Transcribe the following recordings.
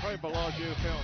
Probably Bellagio Fountain.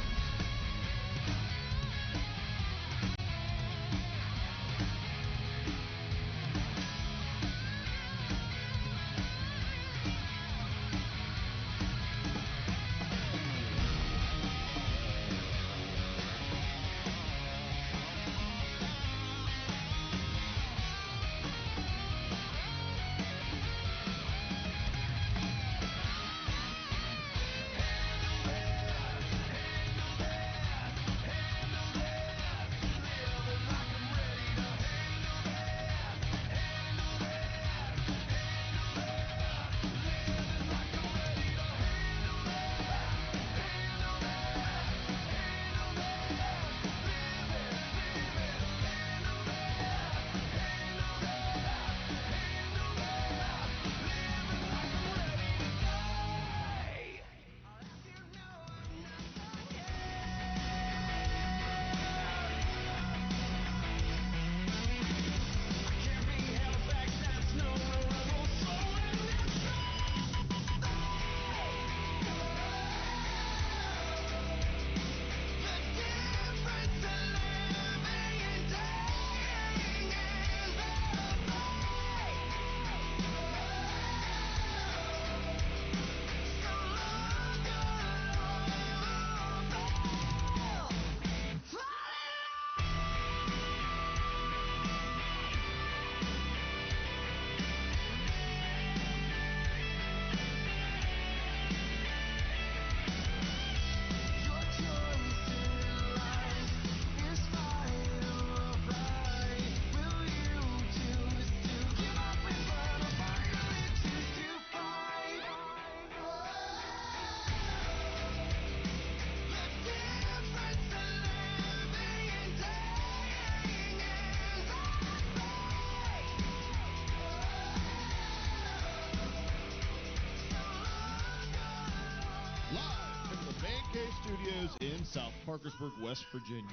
Studios in South Parkersburg, West Virginia.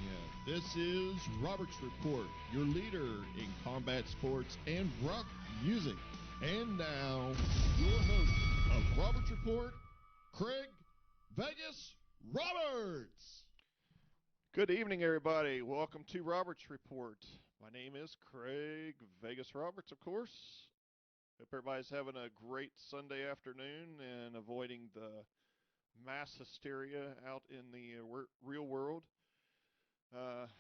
This is Robert's Report, your leader in combat sports and rock music. And now, your host of Robert's Report, Craig Vegas Roberts. Good evening, everybody. Welcome to Robert's Report. My name is Craig Vegas Roberts, of course. Hope everybody's having a great Sunday afternoon and avoiding the mass hysteria out in the real world.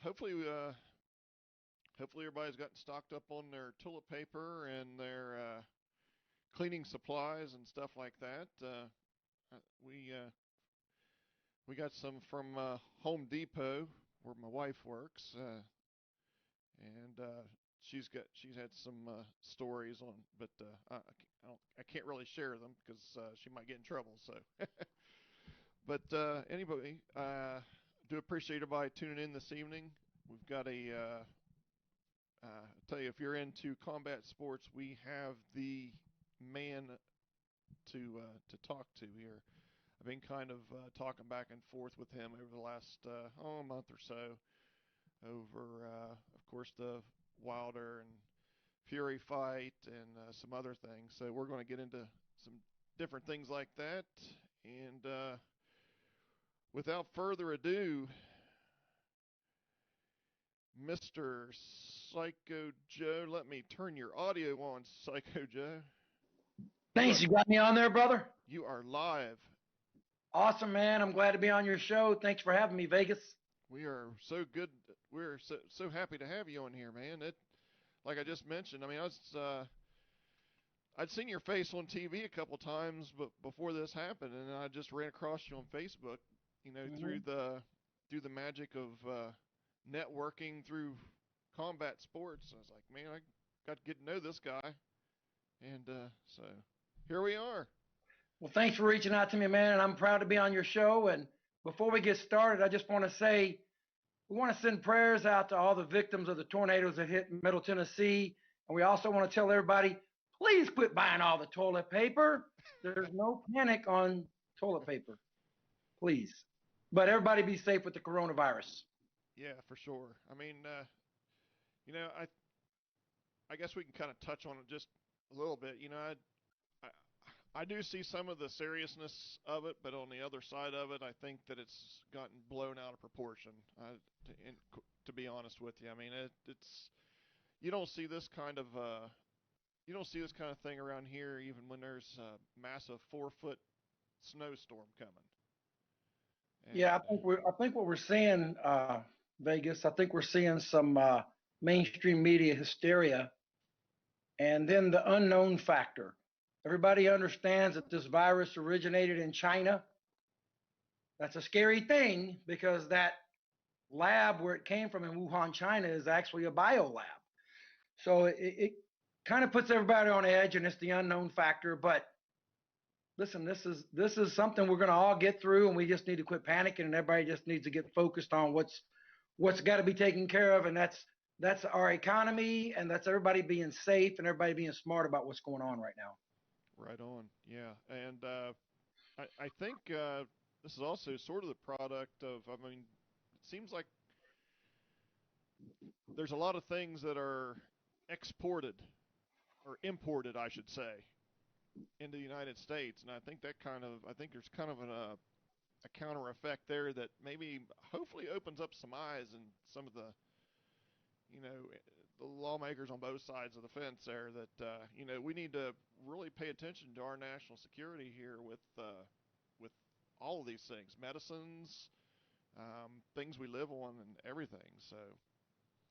Hopefully everybody's gotten stocked up on their toilet paper and their cleaning supplies and stuff like that. We got some from Home Depot where my wife works, and she's had some stories on, but I can't really share them because she might get in trouble. So. But anyway, do appreciate everybody tuning in this evening. We've got tell you, if you're into combat sports, we have the man to talk to here. I've been kind of talking back and forth with him over the last month or so over, of course, the Wilder and Fury fight and some other things. So we're going to get into some different things like that. And without further ado, Mr. Psycho Joe, let me turn your audio on, Psycho Joe. Thanks. You got me on there, brother? You are live. Awesome, man. I'm glad to be on your show. Thanks for having me, Vegas. We are so good. We're so happy to have you on here, man. Like I just mentioned, I mean, I'd seen your face on TV a couple times, but before this happened, and I just ran across you on Facebook. You know, through the magic of networking through combat sports. I was like, man, I got to get to know this guy, and so here we are. Well, thanks for reaching out to me, man, and I'm proud to be on your show. And before we get started, I just want to say we want to send prayers out to all the victims of the tornadoes that hit Middle Tennessee, and we also want to tell everybody, please quit buying all the toilet paper. There's no panic on toilet paper, please. But everybody be safe with the coronavirus. Yeah, for sure. I mean, you know, I guess we can kind of touch on it just a little bit. You know, I do see some of the seriousness of it, but on the other side of it, I think that it's gotten blown out of proportion. To be honest with you, I mean, it's you don't see this kind of you don't see this kind of thing around here, even when there's a massive 4 foot snowstorm coming. Yeah, And I think what we're seeing, Vegas. I think we're seeing some mainstream media hysteria, and then the unknown factor. Everybody understands that this virus originated in China. That's a scary thing because that lab where it came from in Wuhan, China, is actually a bio lab. So it kind of puts everybody on edge, and it's the unknown factor. But listen, this is something we're going to all get through, and we just need to quit panicking, and everybody just needs to get focused on what's got to be taken care of, and that's our economy, and that's everybody being safe and everybody being smart about what's going on right now. right on, yeah. And I think this is also sort of the product of. I mean, it seems like there's a lot of things that are exported or imported, I should say, into the United States, and I think there's kind of a counter effect there that maybe hopefully opens up some eyes and some of the you know the lawmakers on both sides of the fence there that we need to really pay attention to our national security here with all of these things, medicines, things we live on, and everything. So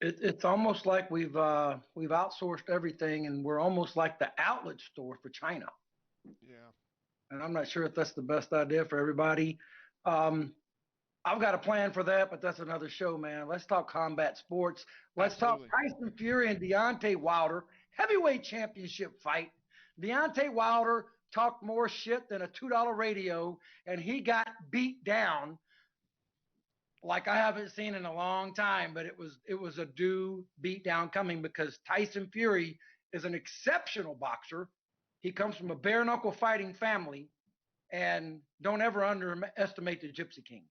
It's almost like we've outsourced everything, and we're almost like the outlet store for China. yeah, And I'm not sure if that's the best idea for everybody. Um, I've got a plan for that, but that's another show, man. Let's talk combat sports. Let's talk absolutely. Tyson Fury and Deontay Wilder heavyweight championship fight. Deontay Wilder talked more shit than a $2 radio, and he got beat down like I haven't seen in a long time. But it was a due beat down coming because Tyson Fury is an exceptional boxer. He comes from a bare knuckle fighting family, and don't ever underestimate the Gypsy King.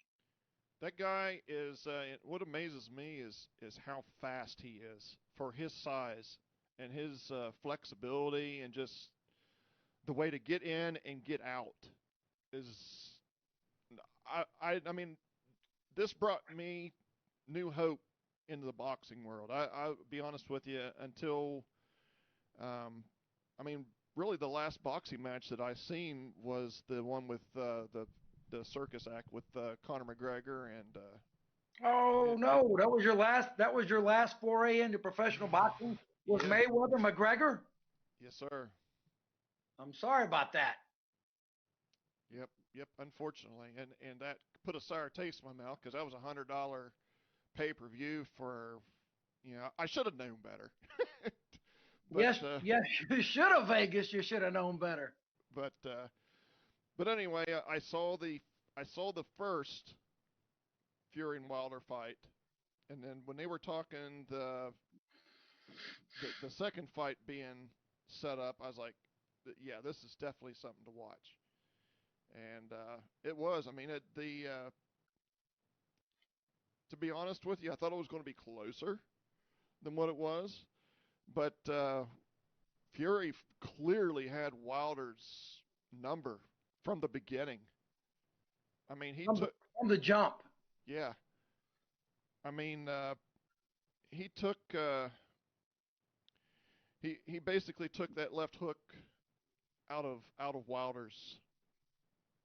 That guy is. What amazes me is how fast he is for his size and his flexibility and just the way to get in and get out is. I mean, this brought me new hope into the boxing world. I'll be honest with you, until, I mean, really the last boxing match that I seen was the one with the circus act with Conor McGregor and Oh no, that was your last. That was your last foray into professional boxing. Was yeah, Mayweather McGregor? yes sir, I'm sorry about that. yep. Unfortunately, and that put a sour taste in my mouth because that was $100 pay per view for. I should have known better. but Yes, yes, you should have Vegas. You should have known better. but but anyway, I saw the first Fury and Wilder fight, and then when they were talking the second fight being set up, I was like, yeah, this is definitely something to watch. And it was. I mean, to be honest with you, I thought it was going to be closer than what it was, but Fury clearly had Wilder's number from the beginning. I mean, he From the, took, from the jump. yeah. I mean, he took, he basically took that left hook out of Wilder's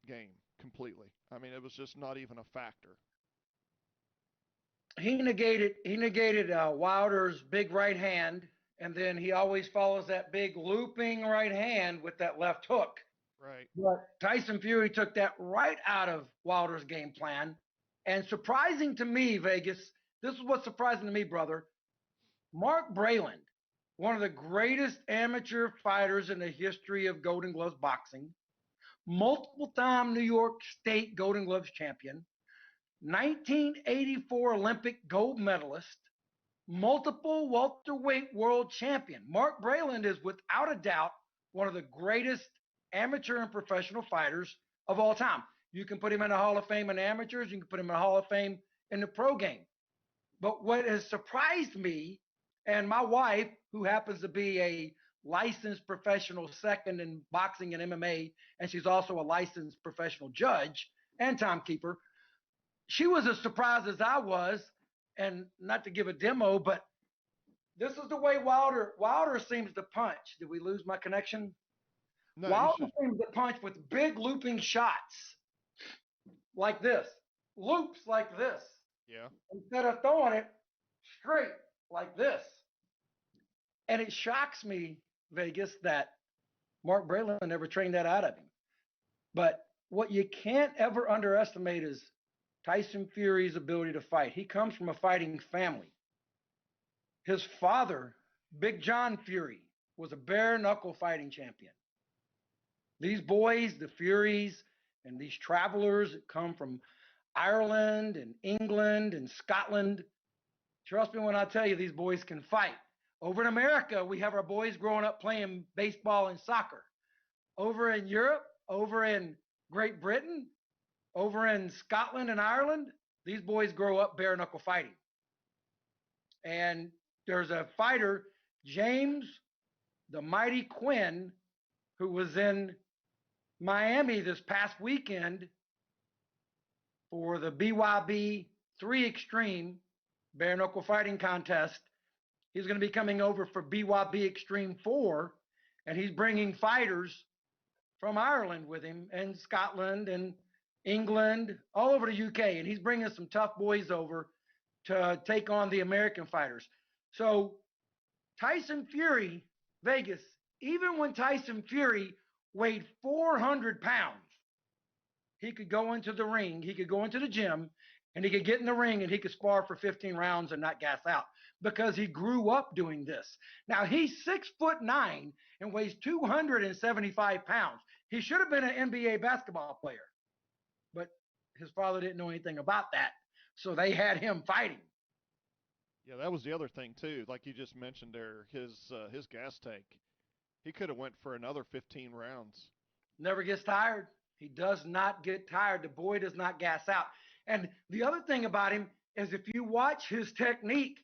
game completely. I mean, it was just not even a factor. He negated Wilder's big right hand, and then he always follows that big looping right hand with that left hook. Right. But Tyson Fury took that right out of Wilder's game plan. And surprising to me, Vegas, this is what's surprising to me, brother. Mark Breland, one of the greatest amateur fighters in the history of Golden Gloves boxing, multiple time New York State Golden Gloves champion, 1984 Olympic gold medalist, multiple welterweight world champion. Mark Breland is without a doubt one of the greatest amateur and professional fighters of all time. You can put him in the Hall of Fame in amateurs, you can put him in the Hall of Fame in the pro game. But what has surprised me, and my wife, who happens to be a licensed professional second in boxing and MMA, and she's also a licensed professional judge and timekeeper. She was as surprised as I was, and not to give a demo, but this is the way Wilder seems to punch. Did we lose my connection? No, you Wilder should. seems to punch with big looping shots like this, loops like this, Yeah. instead of throwing it straight like this. And it shocks me, Vegas, that Mark Braylon never trained that out of him. But what you can't ever underestimate is Tyson Fury's ability to fight. He comes from a fighting family. His father, Big John Fury, was a bare knuckle fighting champion. These boys, the Furies, and these travelers that come from Ireland and England and Scotland, trust me when I tell you, these boys can fight. Over in America, we have our boys growing up playing baseball and soccer. Over in Europe, over in Great Britain, over in Scotland and Ireland, these boys grow up bare knuckle fighting. And there's a fighter, James the Mighty Quinn, who was in Miami this past weekend for the BYB 3 Extreme bare knuckle fighting contest. He's going to be coming over for BYB Extreme 4, and he's bringing fighters from Ireland with him, and Scotland and England, all over the UK. And he's bringing some tough boys over to take on the American fighters. So Tyson Fury, Vegas, even when Tyson Fury weighed 400 pounds, he could go into the ring, he could go into the gym, and he could get in the ring and he could spar for 15 rounds and not gas out because he grew up doing this. Now he's 6'9" and weighs 275 pounds. He should have been an NBA basketball player, but his father didn't know anything about that, so they had him fighting. Yeah, that was the other thing too. Like you just mentioned there, his gas tank. He could have went for another 15 rounds. Never gets tired. He does not get tired. The boy does not gas out. And the other thing about him is if you watch his technique,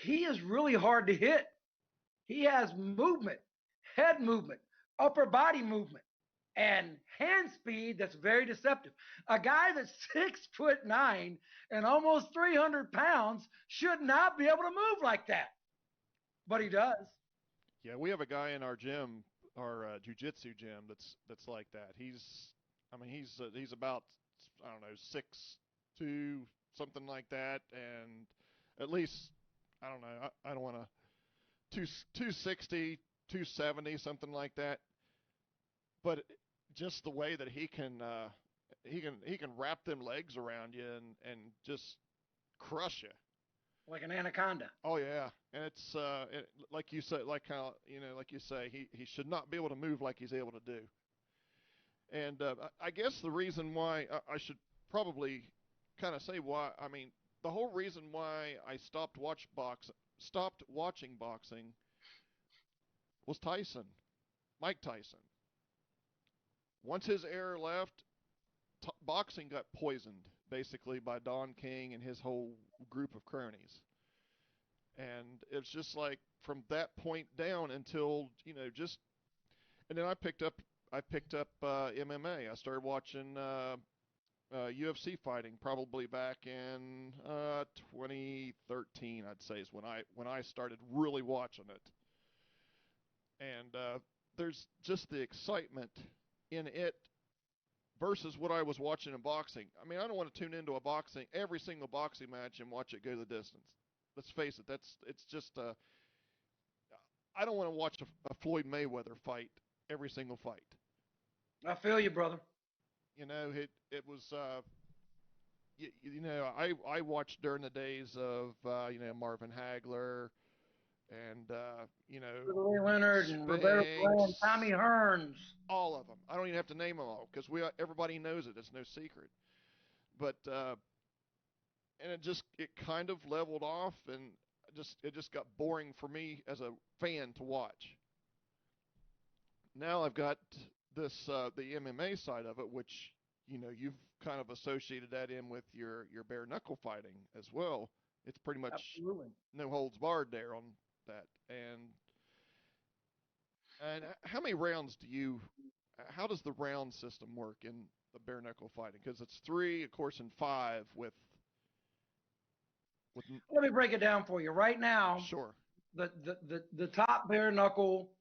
he is really hard to hit. He has movement, head movement, upper body movement, and hand speed that's very deceptive. A guy that's 6'9" and almost 300 pounds should not be able to move like that, but he does. Yeah, we have a guy in our gym, our jiu-jitsu gym, that's like that. He's about, I don't know, 6'2", something like that, and at least I don't know. I don't want to 260, 270, something like that. But just the way that he can wrap them legs around you and just crush you. Like an anaconda. Oh yeah, and like you said, like how like you say, he should not be able to move like he's able to do. And I guess the reason why I should probably kind of say why. I mean, the whole reason why I stopped watching boxing was Tyson, Mike Tyson. Once his era left, boxing got poisoned basically by Don King and his whole group of cronies. And it's just like from that point down until just and then I picked up MMA. I started watching UFC fighting probably back in 2013. I'd say is when I started really watching it. And there's just the excitement in it versus what I was watching in boxing. I mean, I don't want to tune into every single boxing match and watch it go the distance. Let's face it, it's just I don't want to watch a Floyd Mayweather fight every single fight. I feel you, brother. It was I watched during the days of Marvin Hagler and Louis Leonard and Roberto Duran, Spinks, Tommy Hearns. all of them. I don't even have to name them all because everybody knows it. It's no secret. But and it kind of leveled off and it just got boring for me as a fan to watch. Now I've got the MMA side of it, which you've kind of associated that in with your bare knuckle fighting as well. It's pretty much Absolutely. no holds barred there on that, and And how many rounds how does the round system work in the bare knuckle fighting? Because it's 3, of course, and 5 with. Let me break it down for you. Right now, Sure. the top bare knuckle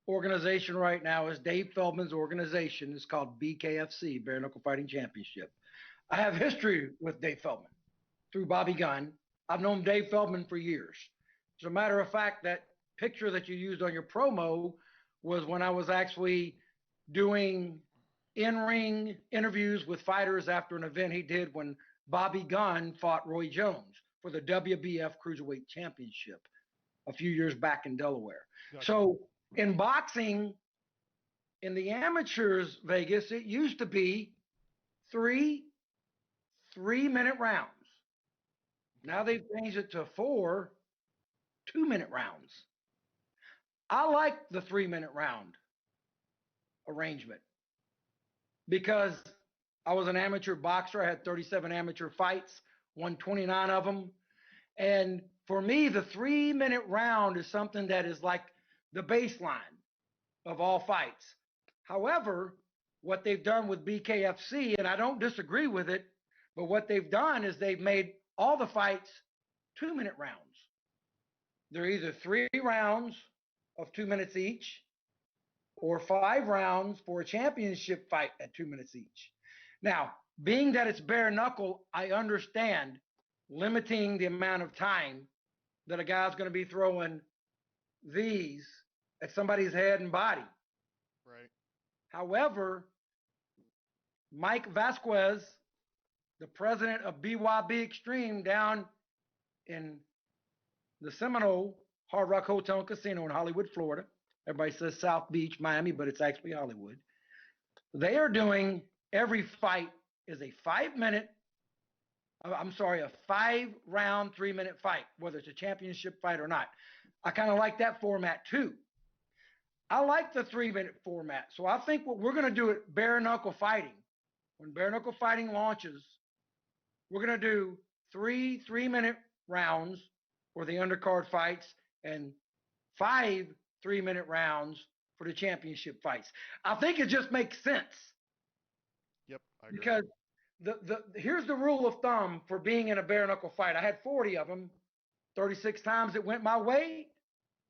organization right now is Dave Feldman's organization. It's called BKFC, Bare Knuckle Fighting Championship. I have history with Dave Feldman through Bobby Gunn. I've known Dave Feldman for years. As a matter of fact, that picture that you used on your promo was when I was actually doing in-ring interviews with fighters after an event he did when Bobby Gunn fought Roy Jones for the WBF Cruiserweight Championship a few years back in Delaware. Gotcha. So in boxing, in the amateurs, Vegas, it used to be three-minute rounds. Now they've changed it to 4 2-minute rounds. I like the 3-minute round arrangement because I was an amateur boxer. I had 37 amateur fights, won 29 of them. And for me, the 3-minute round is something that is like the baseline of all fights. However, what they've done with BKFC, and I don't disagree with it, but what they've done is they've made all the fights 2-minute rounds. They're either 3 rounds of 2 minutes each or 5 rounds for a championship fight at 2 minutes each. Now, being that it's bare knuckle, I understand limiting the amount of time that a guy's going to be throwing these at somebody's head and body. Right. However, Mike Vasquez, the president of BYB Extreme down in the Seminole Hard Rock Hotel and Casino in Hollywood, Florida. Everybody says South Beach, Miami, but it's actually Hollywood. They are doing every fight is a 5-round, 3-minute fight, whether it's a championship fight or not. I kind of like that format too. I like the 3-minute format. So I think what we're going to do at Bare Knuckle Fighting, when Bare Knuckle Fighting launches, we're going to do 3-minute rounds for the undercard fights and 5 3-minute rounds for the championship fights. I think it just makes sense. Yep, I agree. Because here's the rule of thumb for being in a bare knuckle fight. I had 40 of them. 36 times it went my way,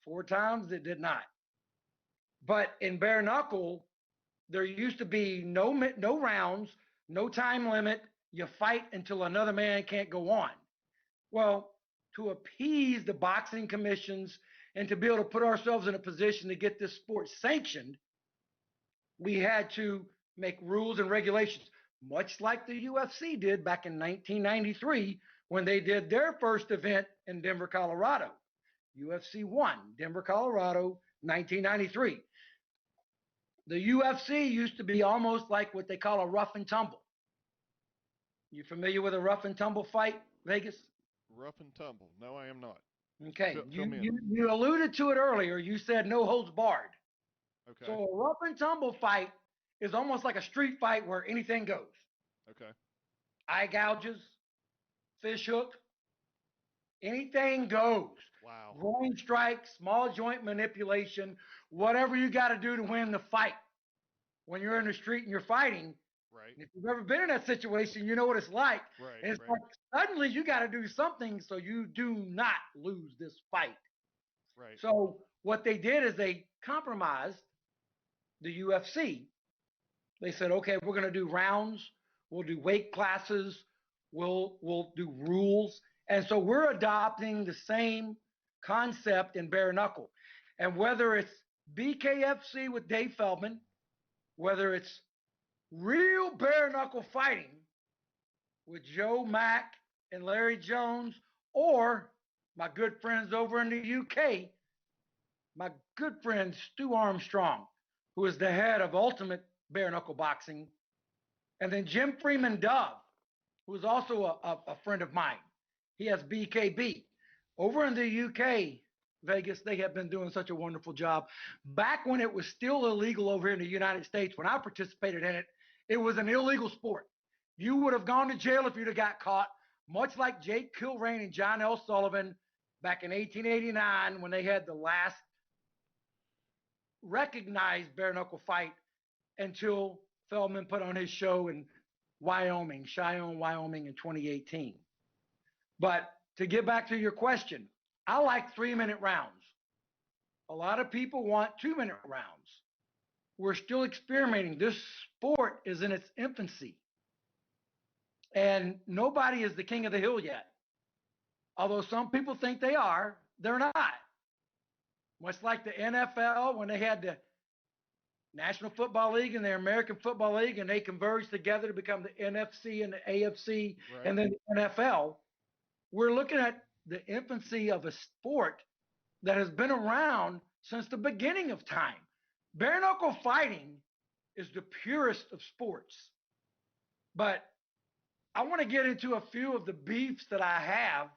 4 times it did not. But in bare knuckle, there used to be no rounds, no time limit. You fight until another man can't go on. Well, to appease the boxing commissions and to be able to put ourselves in a position to get this sport sanctioned, we had to make rules and regulations, much like the UFC did back in 1993 when they did their first event in Denver, Colorado. UFC 1, Denver, Colorado, 1993. The UFC used to be almost like what they call a rough and tumble. You familiar with a rough and tumble fight, Vegas? Rough and tumble. No, I am not. Okay. Fill me in. You alluded to it earlier. You said no holds barred. Okay. So a rough and tumble fight is almost like a street fight where anything goes. Okay. Eye gouges, fish hook, anything goes. Wow. Groin strikes, small joint manipulation, whatever you got to do to win the fight. When you're in the street and you're fighting, Right. if you've ever been in that situation, you know what it's like. Right. And it's Right. like suddenly you got to do something so you do not lose this fight. Right. So what they did is they compromised the UFC. They said, okay, we're going to do rounds, we'll do weight classes, we'll do rules. And so we're adopting the same concept in bare knuckle. And whether it's BKFC with Dave Feldman, whether it's real bare knuckle fighting with Joe Mack and Larry Jones, or my good friends over in the UK, my good friend Stu Armstrong, who is the head of Ultimate Bare Knuckle Boxing, and then Jim Freeman Dove, who is also a friend of mine. He has BKB. Over in the UK, Vegas, they have been doing such a wonderful job. Back when it was still illegal over here in the United States, when I participated in it, it was an illegal sport. You would have gone to jail if you'd have got caught, much like Jake Kilrain and John L. Sullivan back in 1889 when they had the last recognize bare knuckle fight until Feldman put on his show in Wyoming, Cheyenne, Wyoming in 2018. But to get back to your question, I like 3-minute rounds. A lot of people want 2-minute rounds. We're still experimenting. This sport is in its infancy. And nobody is the king of the hill yet. Although some people think they are, they're not. Much like the NFL when they had the National Football League and the American Football League, and they converged together to become the NFC and the AFC, Right. and then the NFL. We're looking at the infancy of a sport that has been around since the beginning of time. Bare knuckle fighting is the purest of sports. But I want to get into a few of the beefs that I have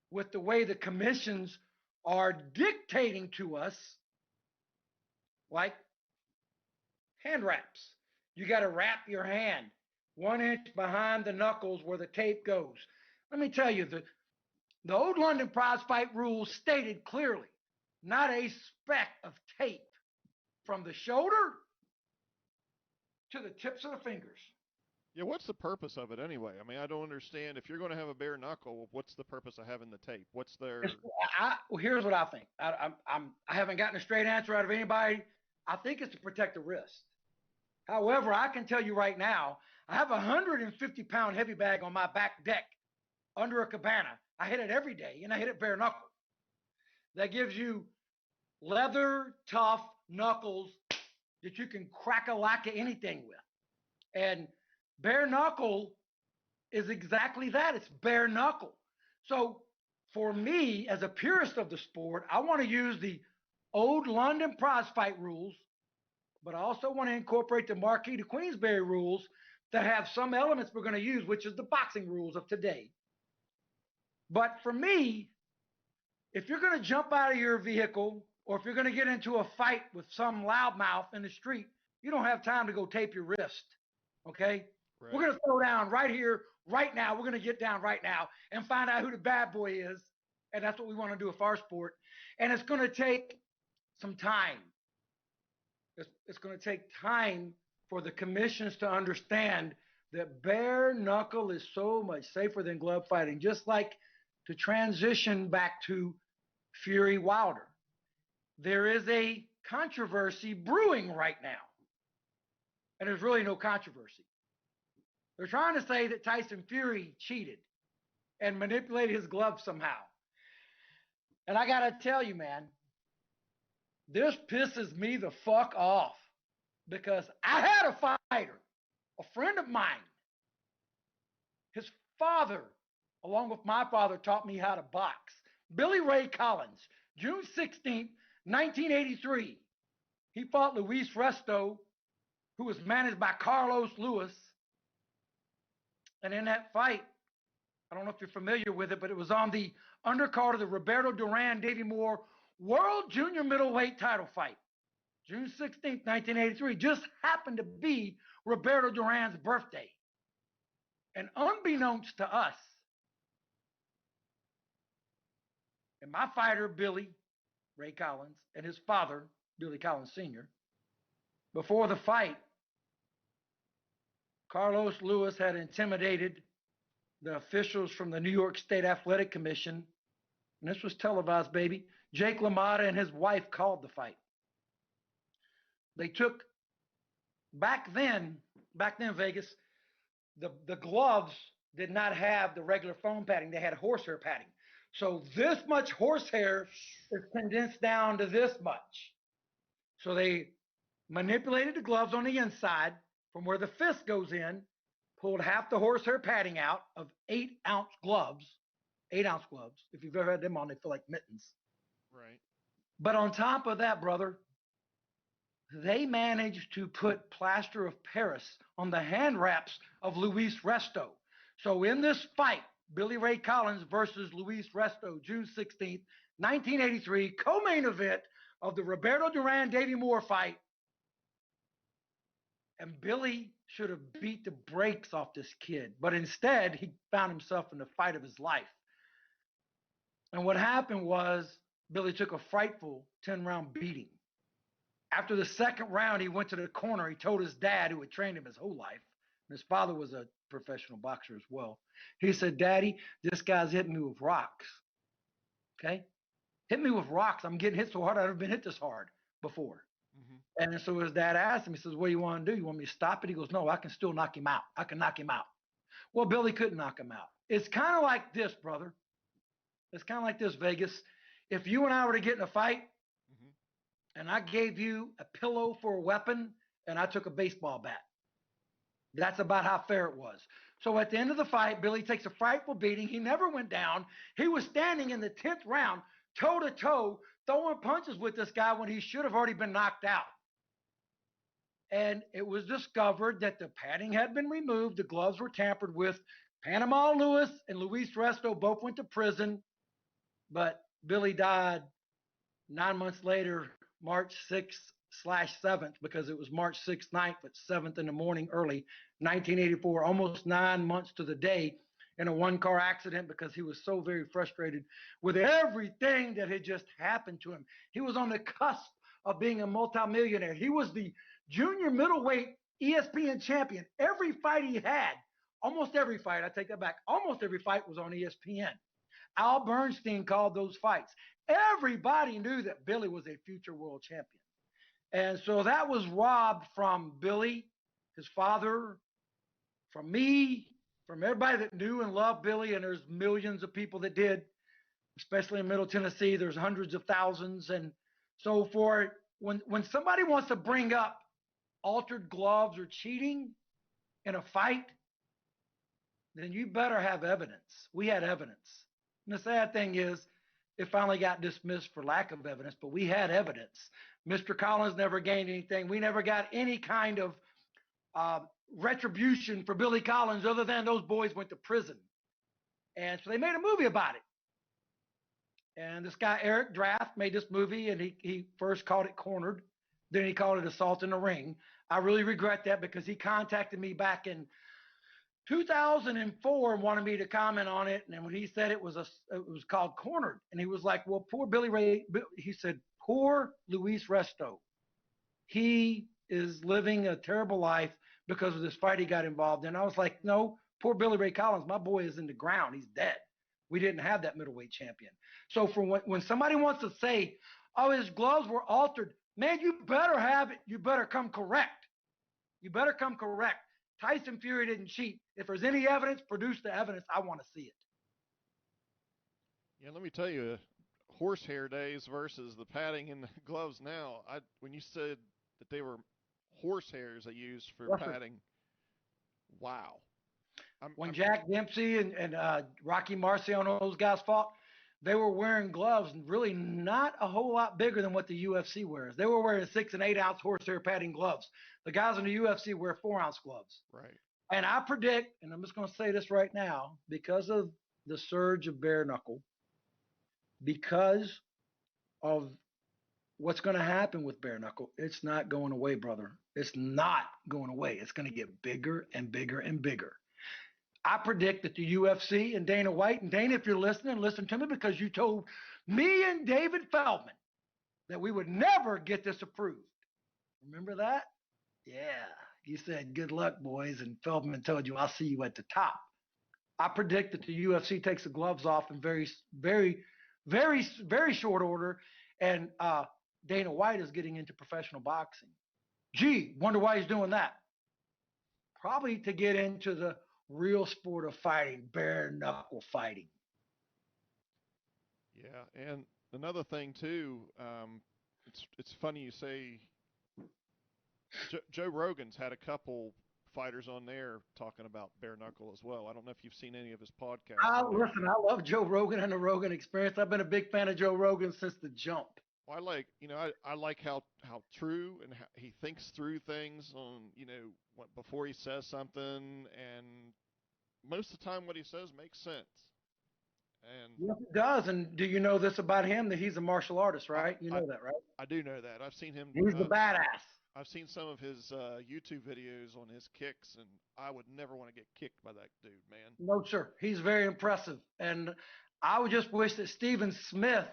with the way the commissions are dictating to us, like hand wraps. You got to wrap your hand 1 inch behind the knuckles where the tape goes. Let me tell you, the old London prize fight rules stated clearly, not a speck of tape from the shoulder to the tips of the fingers. Yeah, what's the purpose of it anyway? I mean, I don't understand. If you're going to have a bare knuckle, what's the purpose of having the tape? What's their? Well, here's what I think. I haven't gotten a straight answer out of anybody. I think it's to protect the wrist. However, I can tell you right now, I have a 150-pound heavy bag on my back deck under a cabana. I hit it every day, and I hit it bare knuckle. That gives you leather tough knuckles that you can crack a lack of anything with. And bare knuckle is exactly that. It's bare knuckle. So for me, as a purist of the sport, I want to use the old London prize fight rules, but I also want to incorporate the Marquis de Queensberry rules that have some elements we're going to use, which is the boxing rules of today. But for me, if you're going to jump out of your vehicle or if you're going to get into a fight with some loudmouth in the street, you don't have time to go tape your wrist, okay? Right. We're going to throw down right here, right now. We're going to get down right now and find out who the bad boy is, and that's what we want to do with our sport. And it's going to take some time. It's going to take time for the commissions to understand that bare knuckle is so much safer than glove fighting, just like to transition back to Fury Wilder. There is a controversy brewing right now, and there's really no controversy. They're trying to say that Tyson Fury cheated and manipulated his gloves somehow. And I got to tell you, man, this pisses me the fuck off because I had a fighter, a friend of mine. His father, along with my father, taught me how to box. Billy Ray Collins, June 16th, 1983. He fought Luis Resto, who was managed by Carlos Lewis. And in that fight, I don't know if you're familiar with it, but it was on the undercard of the Roberto Duran Davey Moore World Junior Middleweight title fight. June 16th, 1983, just happened to be Roberto Duran's birthday. And unbeknownst to us, and my fighter, Billy Ray Collins, and his father, Billy Collins Sr., before the fight, Carlos Lewis had intimidated the officials from the New York State Athletic Commission, and this was televised, baby. Jake LaMotta and his wife called the fight. They took, back then, Vegas, the gloves did not have the regular foam padding. They had horsehair padding. So this much horsehair is condensed down to this much. So they manipulated the gloves on the inside from where the fist goes in, pulled half the horsehair padding out of 8-ounce gloves. 8-ounce gloves. If you've ever had them on, they feel like mittens. Right. But on top of that, brother, they managed to put plaster of Paris on the hand wraps of Luis Resto. So in this fight, Billy Ray Collins versus Luis Resto, June 16th, 1983, co-main event of the Roberto Duran Davey Moore fight. And Billy should have beat the brakes off this kid, but instead he found himself in the fight of his life. And what happened was Billy took a frightful 10-round beating. After the second round, he went to the corner. He told his dad, who had trained him his whole life, and his father was a professional boxer as well. He said, Daddy, this guy's hitting me with rocks. Okay? Hit me with rocks. I'm getting hit so hard I've never been hit this hard before. Mm-hmm. And so his dad asked him, he says, what do you want to do? You want me to stop it? He goes, no, I can still knock him out. I can knock him out. Well, Billy couldn't knock him out. It's kind of like this, brother. It's kind of like this, Vegas. If you and I were to get in a fight, mm-hmm. and I gave you a pillow for a weapon, and I took a baseball bat, that's about how fair it was. So at the end of the fight, Billy takes a frightful beating. He never went down. He was standing in the 10th round, toe-to-toe, throwing punches with this guy when he should have already been knocked out. And it was discovered that the padding had been removed. The gloves were tampered with. Panama Lewis and Luis Resto both went to prison, but Billy died 9 months later, March 6th/7th, because it was March 6th, 9th, but 7th in the morning, early 1984, almost 9 months to the day, in a one-car accident because he was so very frustrated with everything that had just happened to him. He was on the cusp of being a multimillionaire. He was the junior middleweight ESPN champion. Every fight he had, almost every fight, I take that back, almost every fight was on ESPN. Al Bernstein called those fights. Everybody knew that Billy was a future world champion. And so that was robbed from Billy, his father, from me, from everybody that knew and loved Billy, and there's millions of people that did, especially in Middle Tennessee. There's hundreds of thousands. And so when somebody wants to bring up altered gloves or cheating in a fight, then you better have evidence. We had evidence. And the sad thing is, it finally got dismissed for lack of evidence, but we had evidence. Mr. Collins never gained anything. We never got any kind of retribution for Billy Collins other than those boys went to prison. And so they made a movie about it. And this guy, Eric Draft, made this movie, and he first called it Cornered. Then he called it Assault in the Ring. I really regret that because he contacted me back in 2004 and wanted me to comment on it. And when he said it was called Cornered, and he was like, well, poor Billy Ray, he said, poor Luis Resto. He is living a terrible life because of this fight he got involved in. I was like, no, poor Billy Ray Collins. My boy is in the ground. He's dead. We didn't have that middleweight champion. So for when somebody wants to say, oh, his gloves were altered, man, you better have it. You better come correct. You better come correct. Tyson Fury didn't cheat. If there's any evidence, produce the evidence. I want to see it. Yeah, let me tell you, horsehair days versus the padding in the gloves now. When you said that they were horsehairs they used for padding, wow. When Jack Dempsey and Rocky Marciano, those guys fought, they were wearing gloves really not a whole lot bigger than what the UFC wears. They were wearing 6 and 8 ounce horsehair padding gloves. The guys in the UFC wear 4 ounce gloves. Right. And I predict, and I'm just going to say this right now, because of the surge of bare knuckle, because of what's going to happen with bare knuckle, it's not going away, brother. It's not going away. It's going to get bigger and bigger and bigger. I predict that the UFC and Dana White, and Dana, if you're listening, listen to me, because you told me and David Feldman that we would never get this approved. Remember that? Yeah. You said, good luck, boys, and Feldman told you, I'll see you at the top. I predict that the UFC takes the gloves off in very, very, very, very short order, and Dana White is getting into professional boxing. Gee, wonder why he's doing that. Probably to get into the real sport of fighting, bare knuckle fighting. Yeah, and another thing too, it's funny you say Joe Rogan's had a couple fighters on there talking about bare knuckle as well. I don't know if you've seen any of his podcasts. Listen, I love Joe Rogan and the Rogan Experience. I've been a big fan of Joe Rogan since the jump. Well, I like how true and how he thinks through things on, before he says something, and most of the time what he says makes sense. And yes, it does. And do you know this about him, that he's a martial artist, right? You know that, right? I do know that. I've seen him. He's the badass. I've seen some of his YouTube videos on his kicks, and I would never want to get kicked by that dude, man. No, sir. He's very impressive. And I would just wish that Stephen Smith,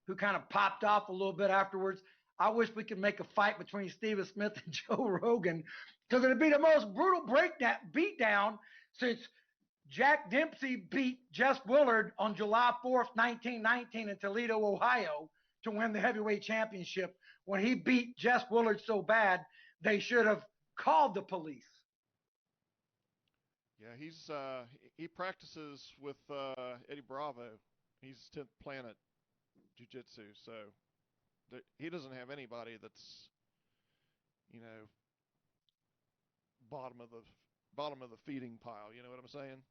who kind of popped off a little bit afterwards, I wish we could make a fight between Steven Smith and Joe Rogan because it'd be the most brutal beatdown since Jack Dempsey beat Jess Willard on July 4th, 1919 in Toledo, Ohio to win the heavyweight championship when he beat Jess Willard so bad they should have called the police. Yeah, he practices with Eddie Bravo. He's 10th Planet Jiu-Jitsu, so he doesn't have anybody that's, you know, bottom of the feeding pile. You know what I'm saying?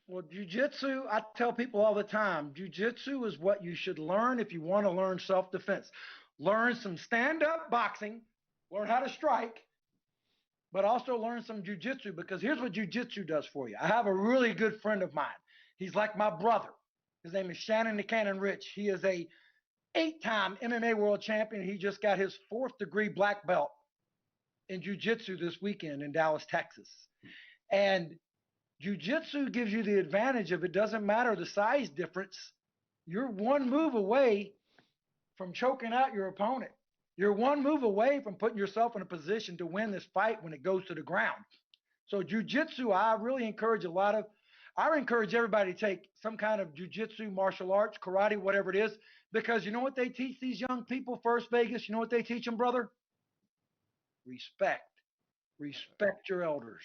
Well, jujitsu, I tell people all the time, jujitsu is what you should learn if you want to learn self-defense. Learn some stand-up boxing, learn how to strike, but also learn some jujitsu because here's what jujitsu does for you. I have a really good friend of mine. He's like my brother. His name is Shannon the Cannon Rich. He is a 8-time MMA world champion. He just got his 4th degree black belt in jiu-jitsu this weekend in Dallas, Texas. And jiu-jitsu gives you the advantage of it doesn't matter the size difference. You're one move away from choking out your opponent. You're one move away from putting yourself in a position to win this fight when it goes to the ground. So jiu-jitsu, I encourage everybody to take some kind of jiu-jitsu, martial arts, karate, whatever it is, because you know what they teach these young people, First Vegas? You know what they teach them, brother? Respect. Respect your elders.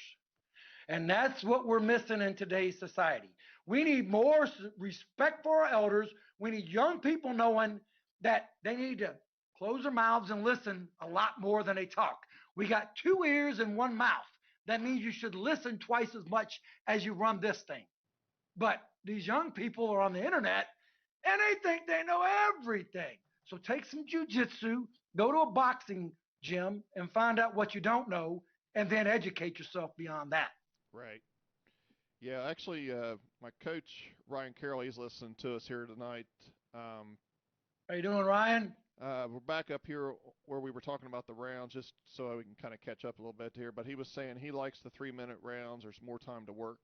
And that's what we're missing in today's society. We need more respect for our elders. We need young people knowing that they need to close their mouths and listen a lot more than they talk. We got 2 ears and 1 mouth. That means you should listen twice as much as you run this thing. But these young people are on the internet and they think they know everything. So take some jujitsu, go to a boxing gym and find out what you don't know, and then educate yourself beyond that. Right. Yeah, actually, my coach Ryan Carroll, he's listening to us here tonight. How you doing, Ryan? We're back up here where we were talking about the rounds, just so we can kind of catch up a little bit here. But he was saying he likes the 3-minute rounds. There's more time to work.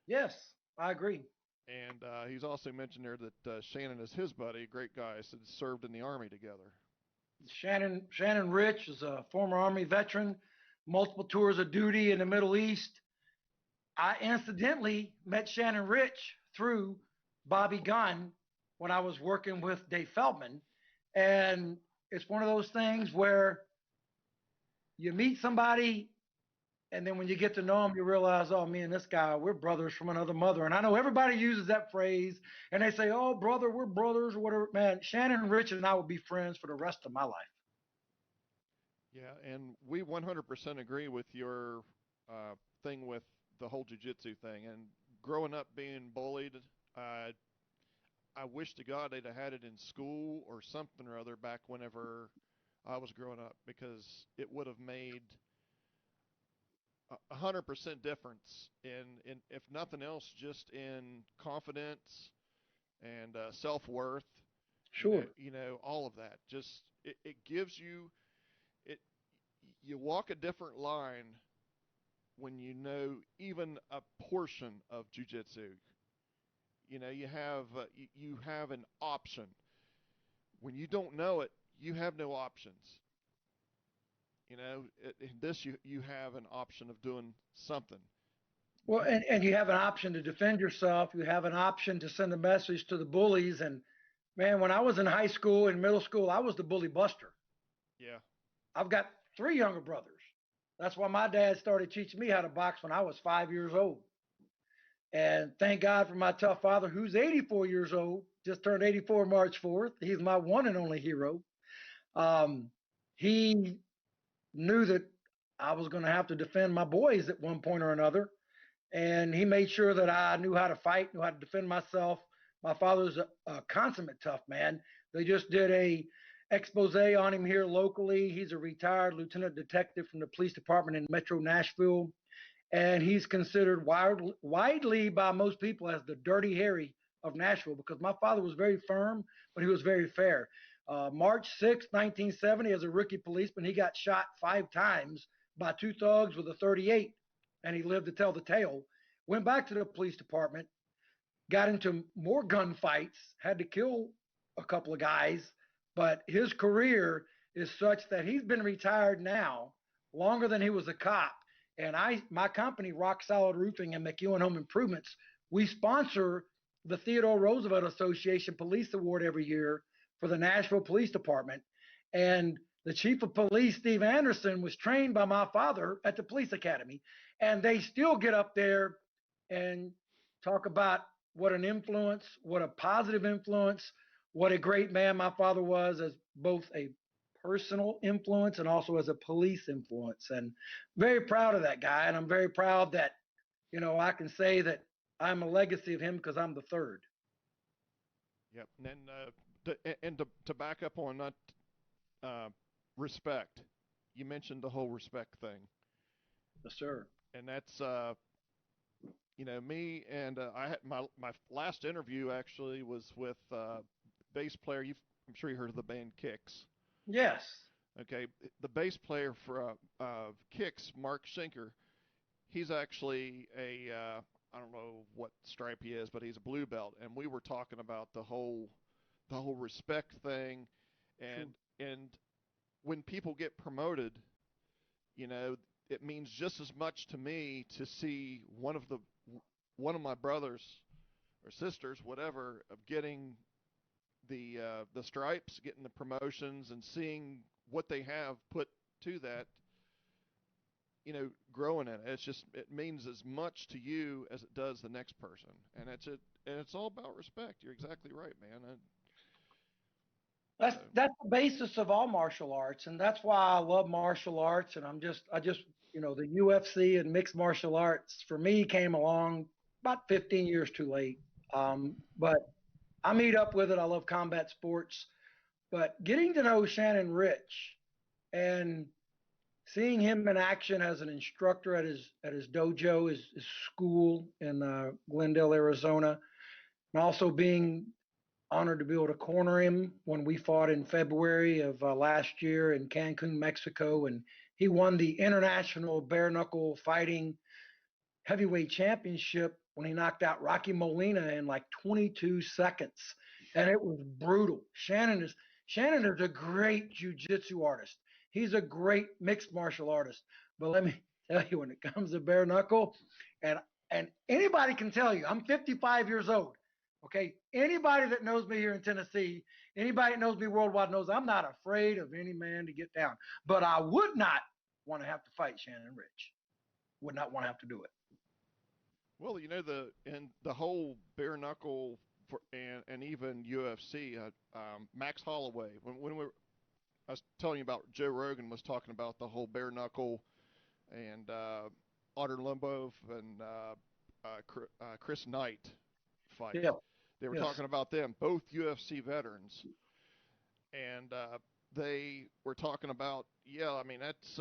Yes, I agree. And he's also mentioned there that Shannon is his buddy, a great guy, said served in the Army together. Shannon Rich is a former Army veteran, multiple tours of duty in the Middle East. I incidentally met Shannon Rich through Bobby Gunn when I was working with Dave Feldman. And it's one of those things where you meet somebody, and then when you get to know them, you realize, oh, me and this guy, we're brothers from another mother. And I know everybody uses that phrase, and they say, oh, brother, we're brothers or whatever. Man, Shannon Rich and I will be friends for the rest of my life. Yeah, and we 100% agree with your thing with the whole jiu-jitsu thing. And growing up being bullied, I wish to God they'd have had it in school or something or other back whenever I was growing up, because it would have made 100% difference in, if nothing else, just in confidence and self-worth. Sure. You know, all of that. Just it gives you it. You walk a different line when you know even a portion of jiu-jitsu. You know, you have an option. When you don't know it, you have no options. You know, in this you have an option of doing something. Well, and you have an option to defend yourself. You have an option to send a message to the bullies. And man, when I was in high school and middle school, I was the bully buster. Yeah. I've got 3 younger brothers. That's why my dad started teaching me how to box when I was 5 years old. And thank God for my tough father, who's 84 years old, just turned 84 March 4th. He's my one and only hero. He knew that I was going to have to defend my boys at one point or another. And he made sure that I knew how to fight, knew how to defend myself. My father's a consummate tough man. They just did a expose on him here locally. He's a retired lieutenant detective from the police department in Metro Nashville. And he's considered widely by most people as the Dirty Harry of Nashville, because my father was very firm, but he was very fair. March 6, 1970, as a rookie policeman, he got shot 5 times by 2 thugs with a 38, and he lived to tell the tale. Went back to the police department, got into more gunfights, had to kill a couple of guys, but his career is such that he's been retired now longer than he was a cop. And my company, Rock Solid Roofing and McEwen Home Improvements, we sponsor the Theodore Roosevelt Association Police Award every year for the Nashville Police Department. And the chief of police, Steve Anderson, was trained by my father at the police academy. And they still get up there and talk about what an influence, what a positive influence, what a great man my father was as both a personal influence and also as a police influence. And very proud of that guy. And I'm very proud that, I can say that I'm a legacy of him because I'm the third. Yep. And to back up on that, respect. You mentioned the whole respect thing. Yes, sir. And that's me and I had my last interview actually was with bass player. I'm sure you heard of the band Kicks. Yes. Okay, the bass player for Kicks, Mark Schenker. He's actually I don't know what stripe he is, but he's a blue belt. And we were talking about the whole respect thing, and when people get promoted, it means just as much to me to see one of my brothers or sisters, whatever, of getting the stripes, getting the promotions, and seeing what they have put to that, growing in it. It means as much to you as it does the next person, and it's all about respect. You're exactly right, man. That's the basis of all martial arts, and that's why I love martial arts. And I just the UFC and mixed martial arts for me came along about 15 years too late. But I meet up with it. I love combat sports, but getting to know Shannon Rich and seeing him in action as an instructor at his dojo, his school in Glendale, Arizona, and also being honored to be able to corner him when we fought in February of last year in Cancun, Mexico, and he won the International Bare Knuckle Fighting Heavyweight Championship when he knocked out Rocky Molina in like 22 seconds, and it was brutal. Shannon is a great jiu-jitsu artist. He's a great mixed martial artist. But let me tell you, when it comes to bare knuckle, and anybody can tell you, I'm 55 years old. Okay, anybody that knows me here in Tennessee, anybody that knows me worldwide knows I'm not afraid of any man to get down. But I would not want to have to fight Shannon Rich. Would not want to have to do it. Well, the whole bare knuckle and even UFC, Max Holloway. I was telling you about Joe Rogan was talking about the whole bare knuckle, and Otter Limbo and Chris Knight fight. Yeah. They were talking about them, both UFC veterans, and they were talking about, that's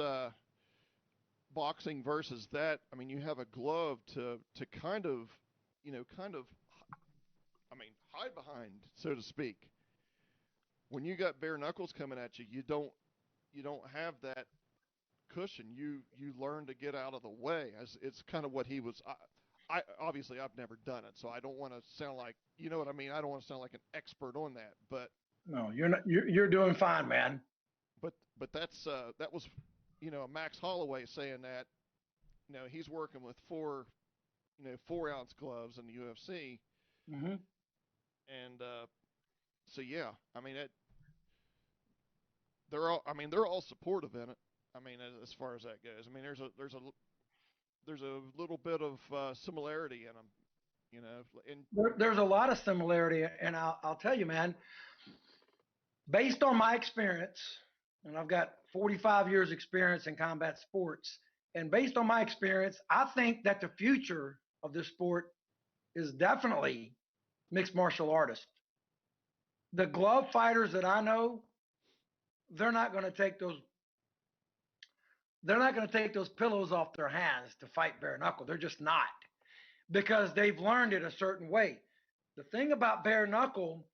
boxing versus that. I mean, you have a glove to kind of, hide behind, so to speak. When you got bare knuckles coming at you, you don't have that cushion. You learn to get out of the way. It's kind of what he was. I obviously I've never done it, so I don't want to sound like, you know what I mean. I don't want to sound like an expert on that, but no, you're not. You're doing fine, man. But that was, Max Holloway saying that, he's working with 4-ounce gloves in the UFC, Mm-hmm. and so yeah, they're all supportive in it. As far as that goes, there's a little bit of similarity in them, There's a lot of similarity, and I'll tell you, man. Based on my experience, and I've got 45 years experience in combat sports, and based on my experience, I think that the future of this sport is definitely mixed martial artists. The glove fighters that I know, they're not going to take those. They're not going to take those pillows off their hands to fight bare knuckle. They're just not, because they've learned it a certain way. The thing about bare knuckle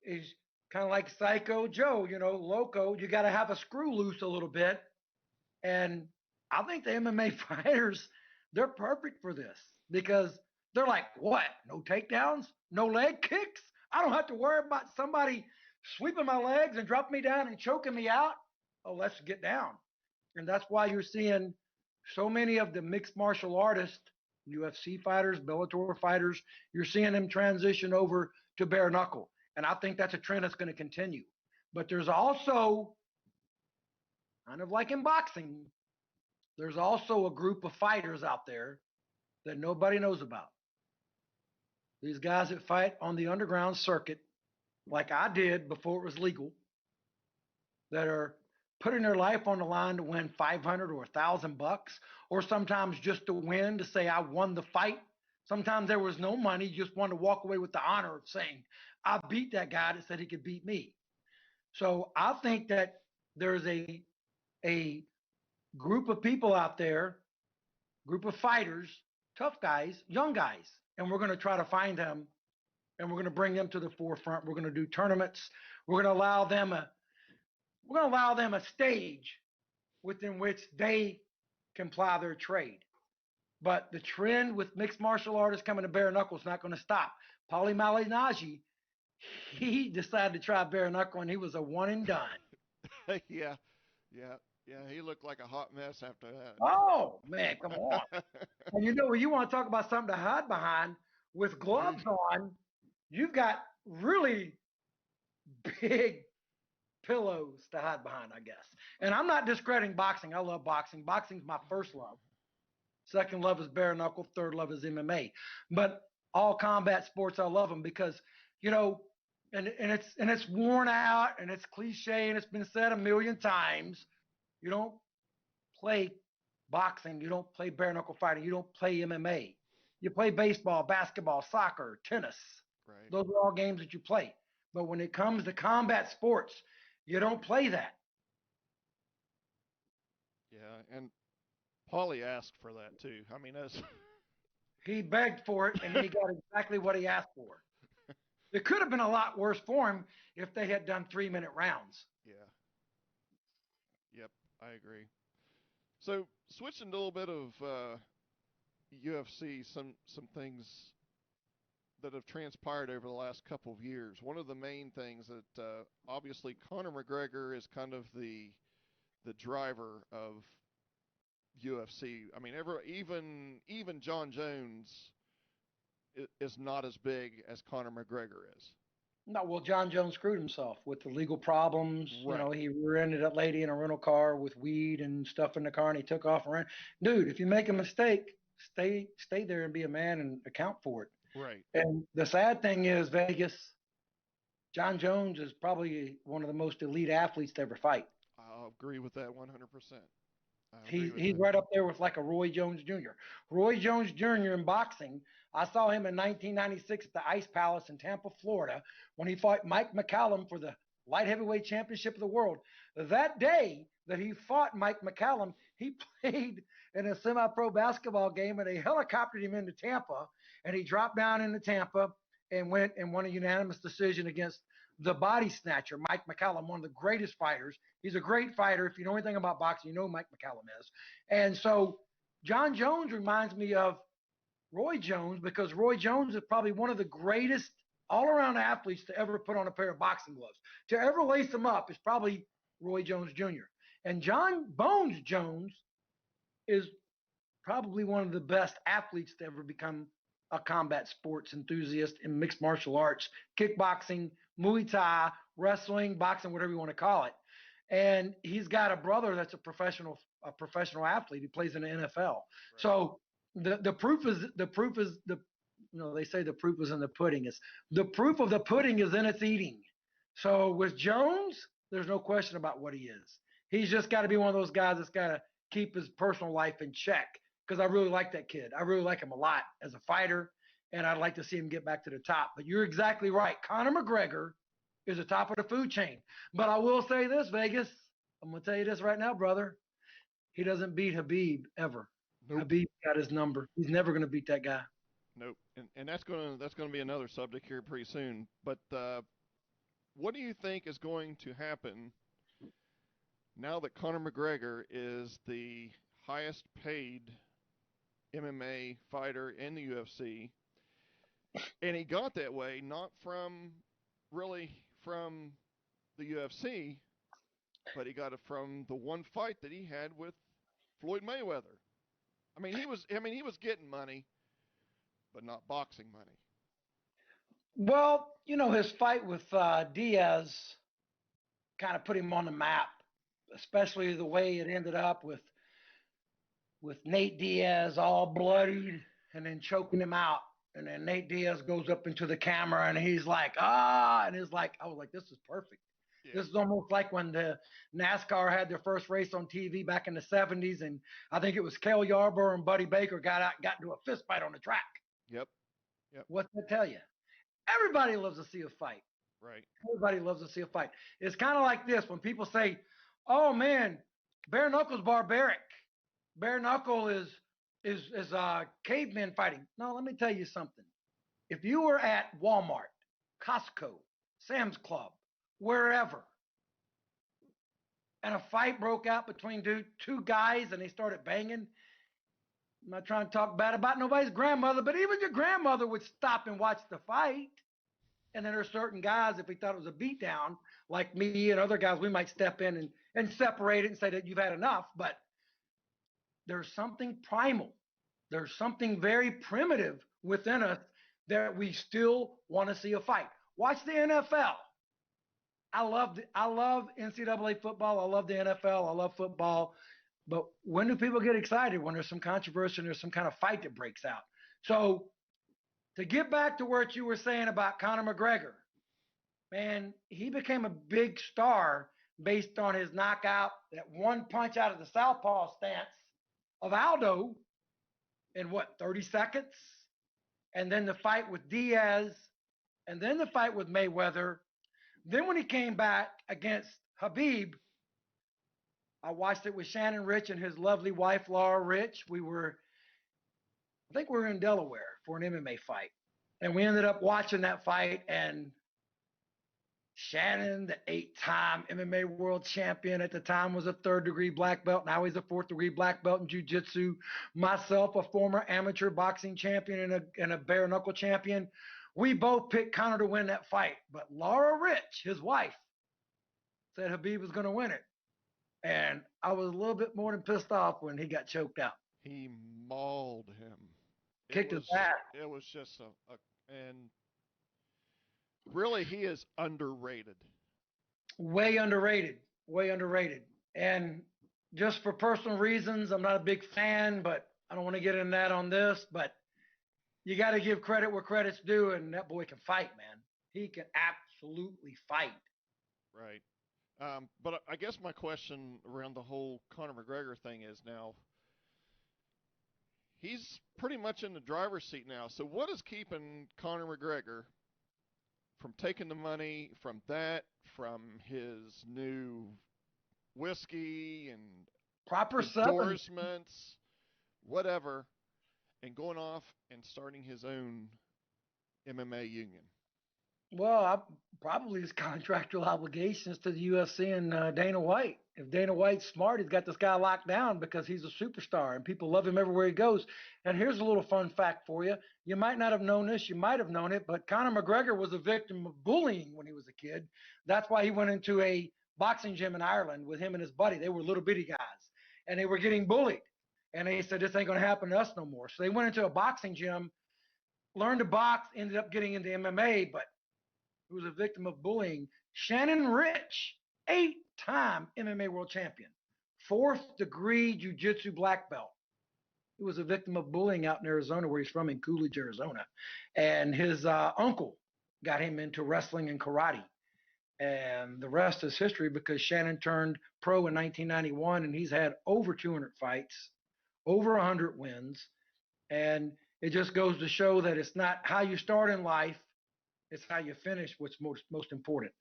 is kind of like Psycho Joe, Loco. You got to have a screw loose a little bit. And I think the MMA fighters, they're perfect for this because they're like, what? No takedowns? No leg kicks? I don't have to worry about somebody sweeping my legs and dropping me down and choking me out. oh, let's get down. And that's why you're seeing so many of the mixed martial artists, UFC fighters, Bellator fighters, you're seeing them transition over to bare knuckle. And I think that's a trend that's going to continue. But there's also, kind of like in boxing, there's also a group of fighters out there that nobody knows about. These guys that fight on the underground circuit, like I did before it was legal, that are putting their life on the line to win 500 or 1,000 bucks, or sometimes just to win, to say I won the fight. Sometimes there was no money, you just wanted to walk away with the honor of saying I beat that guy that said he could beat me. So I think that there's a group of people out there, group of fighters, tough guys, young guys, and we're going to try to find them, and we're going to bring them to the forefront. We're going to do tournaments. We're going to allow them a stage within which they can ply their trade. But the trend with mixed martial artists coming to bare knuckle is not going to stop. Paulie Malignaggi, he decided to try bare knuckle, and he was a one and done. Yeah, yeah, yeah. He looked like a hot mess after that. Oh man, come on! And you want to talk about something to hide behind with gloves on. You've got really big pillows to hide behind, I guess. And I'm not discrediting boxing. I love boxing. Boxing's my first love. Second love is bare knuckle. Third love is MMA. But all combat sports, I love them because, and it's worn out and it's cliche and it's been said a million times. You don't play boxing. You don't play bare knuckle fighting. You don't play MMA. You play baseball, basketball, soccer, tennis. Right. Those are all games that you play. But when it comes to combat sports, you don't play that. Yeah, and Paulie asked for that too. I mean, that's He begged for it, and then he got exactly what he asked for. It could have been a lot worse for him if they had done 3-minute rounds. yeah. Yep, I agree. So switching a little bit of UFC, some things that have transpired over the last couple of years. One of the main things that obviously Conor McGregor is kind of the driver of UFC. I mean, even John Jones is not as big as Conor McGregor is. No, well, John Jones screwed himself with the legal problems. Right. He rear-ended that lady in a rental car with weed and stuff in the car, and he took off and ran. Dude, if you make a mistake, stay there and be a man and account for it. Right. And the sad thing is, Vegas, John Jones is probably one of the most elite athletes to ever fight. I'll agree with that 100%. I agree with He's that. right up there with like a Roy Jones Jr. Roy Jones Jr. in boxing. I saw him in 1996 at the Ice Palace in Tampa, Florida, when he fought Mike McCallum for the light heavyweight championship of the world. That day that he fought Mike McCallum, he played in a semi-pro basketball game, and they helicoptered him into Tampa, and he dropped down into Tampa and went and won a unanimous decision against the body snatcher, Mike McCallum, one of the greatest fighters. He's a great fighter. If you know anything about boxing, you know who Mike McCallum is. And so John Jones reminds me of Roy Jones because Roy Jones is probably one of the greatest all-around athletes to ever put on a pair of boxing gloves. To ever lace them up is probably Roy Jones Jr. And John Bones Jones is probably one of the best athletes to ever become a combat sports enthusiast in mixed martial arts, kickboxing, Muay Thai, wrestling, boxing, whatever you want to call it. And he's got a brother that's a professional athlete. He plays in the NFL. Right. So the proof is the they say the proof is in the pudding. Is the proof of the pudding is in its eating. So with Jones, there's no question about what he is. He's just got to be one of those guys that's got to keep his personal life in check. Because I really like that kid. I really like him a lot as a fighter, and I'd like to see him get back to the top. But you're exactly right. Conor McGregor is the top of the food chain. But I will say this, Vegas. I'm going to tell you this right now, brother. He doesn't beat Habib ever. Nope. Habib got his number. He's never going to beat that guy. Nope. And that's gonna be another subject here pretty soon. But what do you think is going to happen now that Conor McGregor is the highest paid MMA fighter in the UFC, and he got that way not from the UFC, but he got it from the one fight that he had with Floyd Mayweather. He was getting money, but not boxing money. Well, his fight with Diaz kind of put him on the map, especially the way it ended up with Nate Diaz all bloodied and then choking him out. And then Nate Diaz goes up into the camera and he's like, and he's like, I was like, this is perfect. Yeah. This is almost like when the NASCAR had their first race on TV back in the 70s. And I think it was Cale Yarborough and Buddy Baker got into a fist fight on the track. Yep. What's that tell you? Everybody loves to see a fight. Right. Everybody loves to see a fight. It's kind of like this when people say, "Oh man, bare knuckle's barbaric. Bare knuckle is cavemen fighting." No, let me tell you something. If you were at Walmart, Costco, Sam's Club, wherever, and a fight broke out between two guys and they started banging, I'm not trying to talk bad about nobody's grandmother, but even your grandmother would stop and watch the fight. And then there are certain guys, if we thought it was a beatdown, like me and other guys, we might step in and separate it and say that you've had enough. But there's something primal. There's something very primitive within us that we still want to see a fight. Watch the NFL. I love NCAA football. I love the NFL. I love football. But when do people get excited? When there's some controversy and there's some kind of fight that breaks out. So to get back to what you were saying about Conor McGregor, man, he became a big star based on his knockout, that one punch out of the southpaw stance of Aldo in 30 seconds? And then the fight with Diaz, and then the fight with Mayweather. Then when he came back against Habib, I watched it with Shannon Rich and his lovely wife, Laura Rich. I think we were in Delaware for an MMA fight. And we ended up watching that fight, and Shannon, the 8-time MMA world champion at the time, was a 3rd-degree black belt. Now he's a 4th-degree black belt in jiu-jitsu. Myself, a former amateur boxing champion and a bare knuckle champion. We both picked Conor to win that fight. But Laura Rich, his wife, said Habib was going to win it. And I was a little bit more than pissed off when he got choked out. He mauled him. Kicked his ass. It was just and really he is underrated. Way underrated. Way underrated. And just for personal reasons, I'm not a big fan, but I don't want to get into that on this. But you got to give credit where credit's due, and that boy can fight, man. He can absolutely fight. Right. But I guess my question around the whole Conor McGregor thing is now, he's pretty much in the driver's seat now. So what is keeping Conor McGregor from taking the money from his new whiskey and proper endorsements, whatever, and going off and starting his own MMA union? Well, probably his contractual obligations to the UFC and Dana White. If Dana White's smart, he's got this guy locked down because he's a superstar and people love him everywhere he goes. And here's a little fun fact for you. You might not have known this, you might have known it, but Conor McGregor was a victim of bullying when he was a kid. That's why he went into a boxing gym in Ireland with him and his buddy. They were little bitty guys, and they were getting bullied. And they said, this ain't going to happen to us no more. So they went into a boxing gym, learned to box, ended up getting into MMA, but who was a victim of bullying. Shannon Rich, 8-time MMA world champion, 4th-degree jiu-jitsu black belt. He was a victim of bullying out in Arizona, where he's from, in Coolidge, Arizona. And his uncle got him into wrestling and karate. And the rest is history, because Shannon turned pro in 1991, and he's had over 200 fights, over 100 wins. And it just goes to show that it's not how you start in life, it's how you finish what's most important.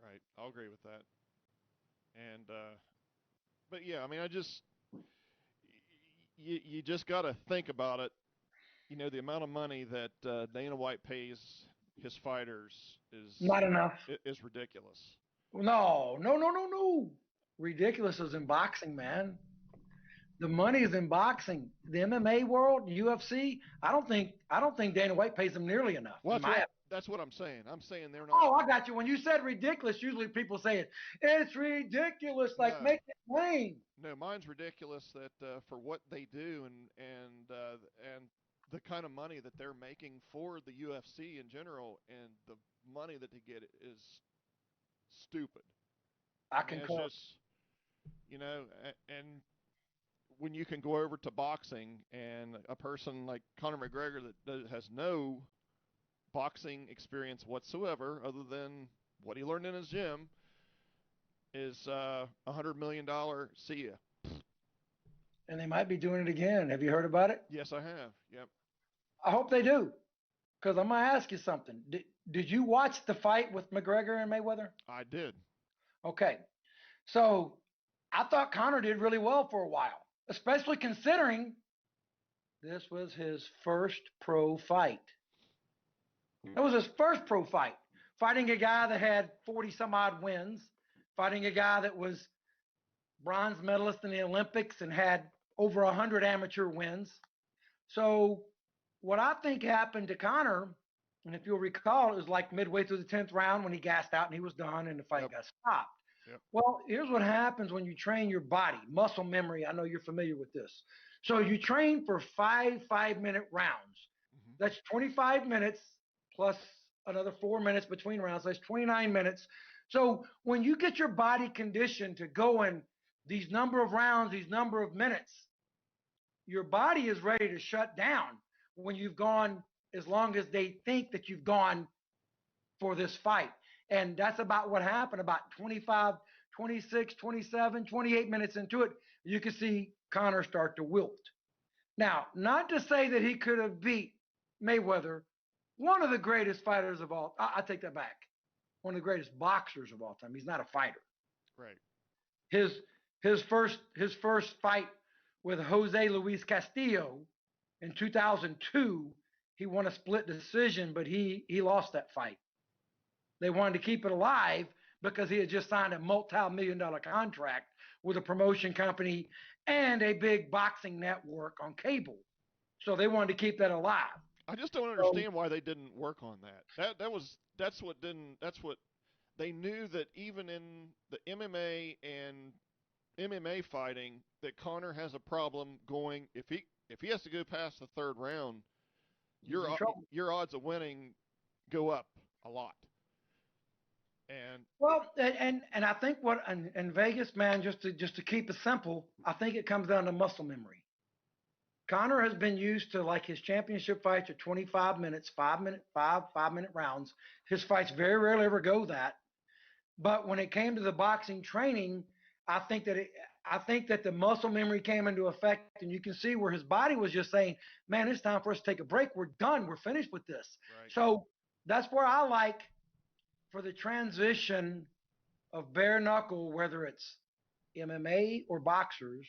Right. I'll agree with that. And, but yeah, you just got to think about it. The amount of money that Dana White pays his fighters is not enough. Is ridiculous. No. Ridiculous is in boxing, man. The money is in boxing. The MMA world, UFC, I don't think Dana White pays them nearly enough. Well, That's what I'm saying. I'm saying they're not. Oh, I got you. When you said ridiculous, usually people say it's ridiculous. Like, No, make it plain. no, mine's ridiculous that for what they do and the kind of money that they're making for the UFC in general and the money that they get is stupid. I I mean, it's concur. just and when you can go over to boxing and a person like Conor McGregor that has no boxing experience whatsoever other than what he learned in his gym is $100 million. See ya. And they might be doing it again. Have you heard about it? Yes, I have. Yep, I hope they do. Because I'm going to ask you something. Did you watch the fight with McGregor and Mayweather? I did. Okay. So I thought Conor did really well for a while, especially considering this was his first pro fight. It was his first pro fight, fighting a guy that had 40 some odd wins, fighting a guy that was bronze medalist in the Olympics and had over 100 amateur wins. So, what I think happened to Conor, and if you'll recall, it was like midway through the 10th round when he gassed out and he was done and the fight Yep. got stopped. Yep. Well, here's what happens when you train your body, muscle memory. I know you're familiar with this. So, you train for 5 5-minute rounds. Mm-hmm. That's 25 minutes plus another 4 minutes between rounds. That's 29 minutes. So, when you get your body conditioned to go in these number of rounds, these number of minutes, your body is ready to shut down when you've gone as long as they think that you've gone for this fight. And that's about what happened. About 25, 26, 27, 28 minutes into it, you can see Conor start to wilt. Now, not to say that he could have beat Mayweather, one of the greatest fighters of all. I take that back. One of the greatest boxers of all time. He's not a fighter. Right. His his first fight with Jose Luis Castillo in 2002, he won a split decision, but he lost that fight. They wanted to keep it alive because he had just signed a multi-million-dollar contract with a promotion company and a big boxing network on cable. So they wanted to keep that alive. I just don't understand why they didn't work on that. That's what they knew that even in the MMA fighting that Conor has a problem going if he has to go past the third round, your odds of winning go up a lot. And well, and I think what in Vegas, man, just to keep it simple, I think it comes down to muscle memory. Conor has been used to like his championship fights are 25 minutes, 5 minute rounds. His fights very rarely ever go that. But when it came to the boxing training, I think that I think that the muscle memory came into effect, and you can see where his body was just saying, "Man, it's time for us to take a break. We're done. We're finished with this." right. So that's where I like for the transition of bare knuckle, whether it's MMA or boxers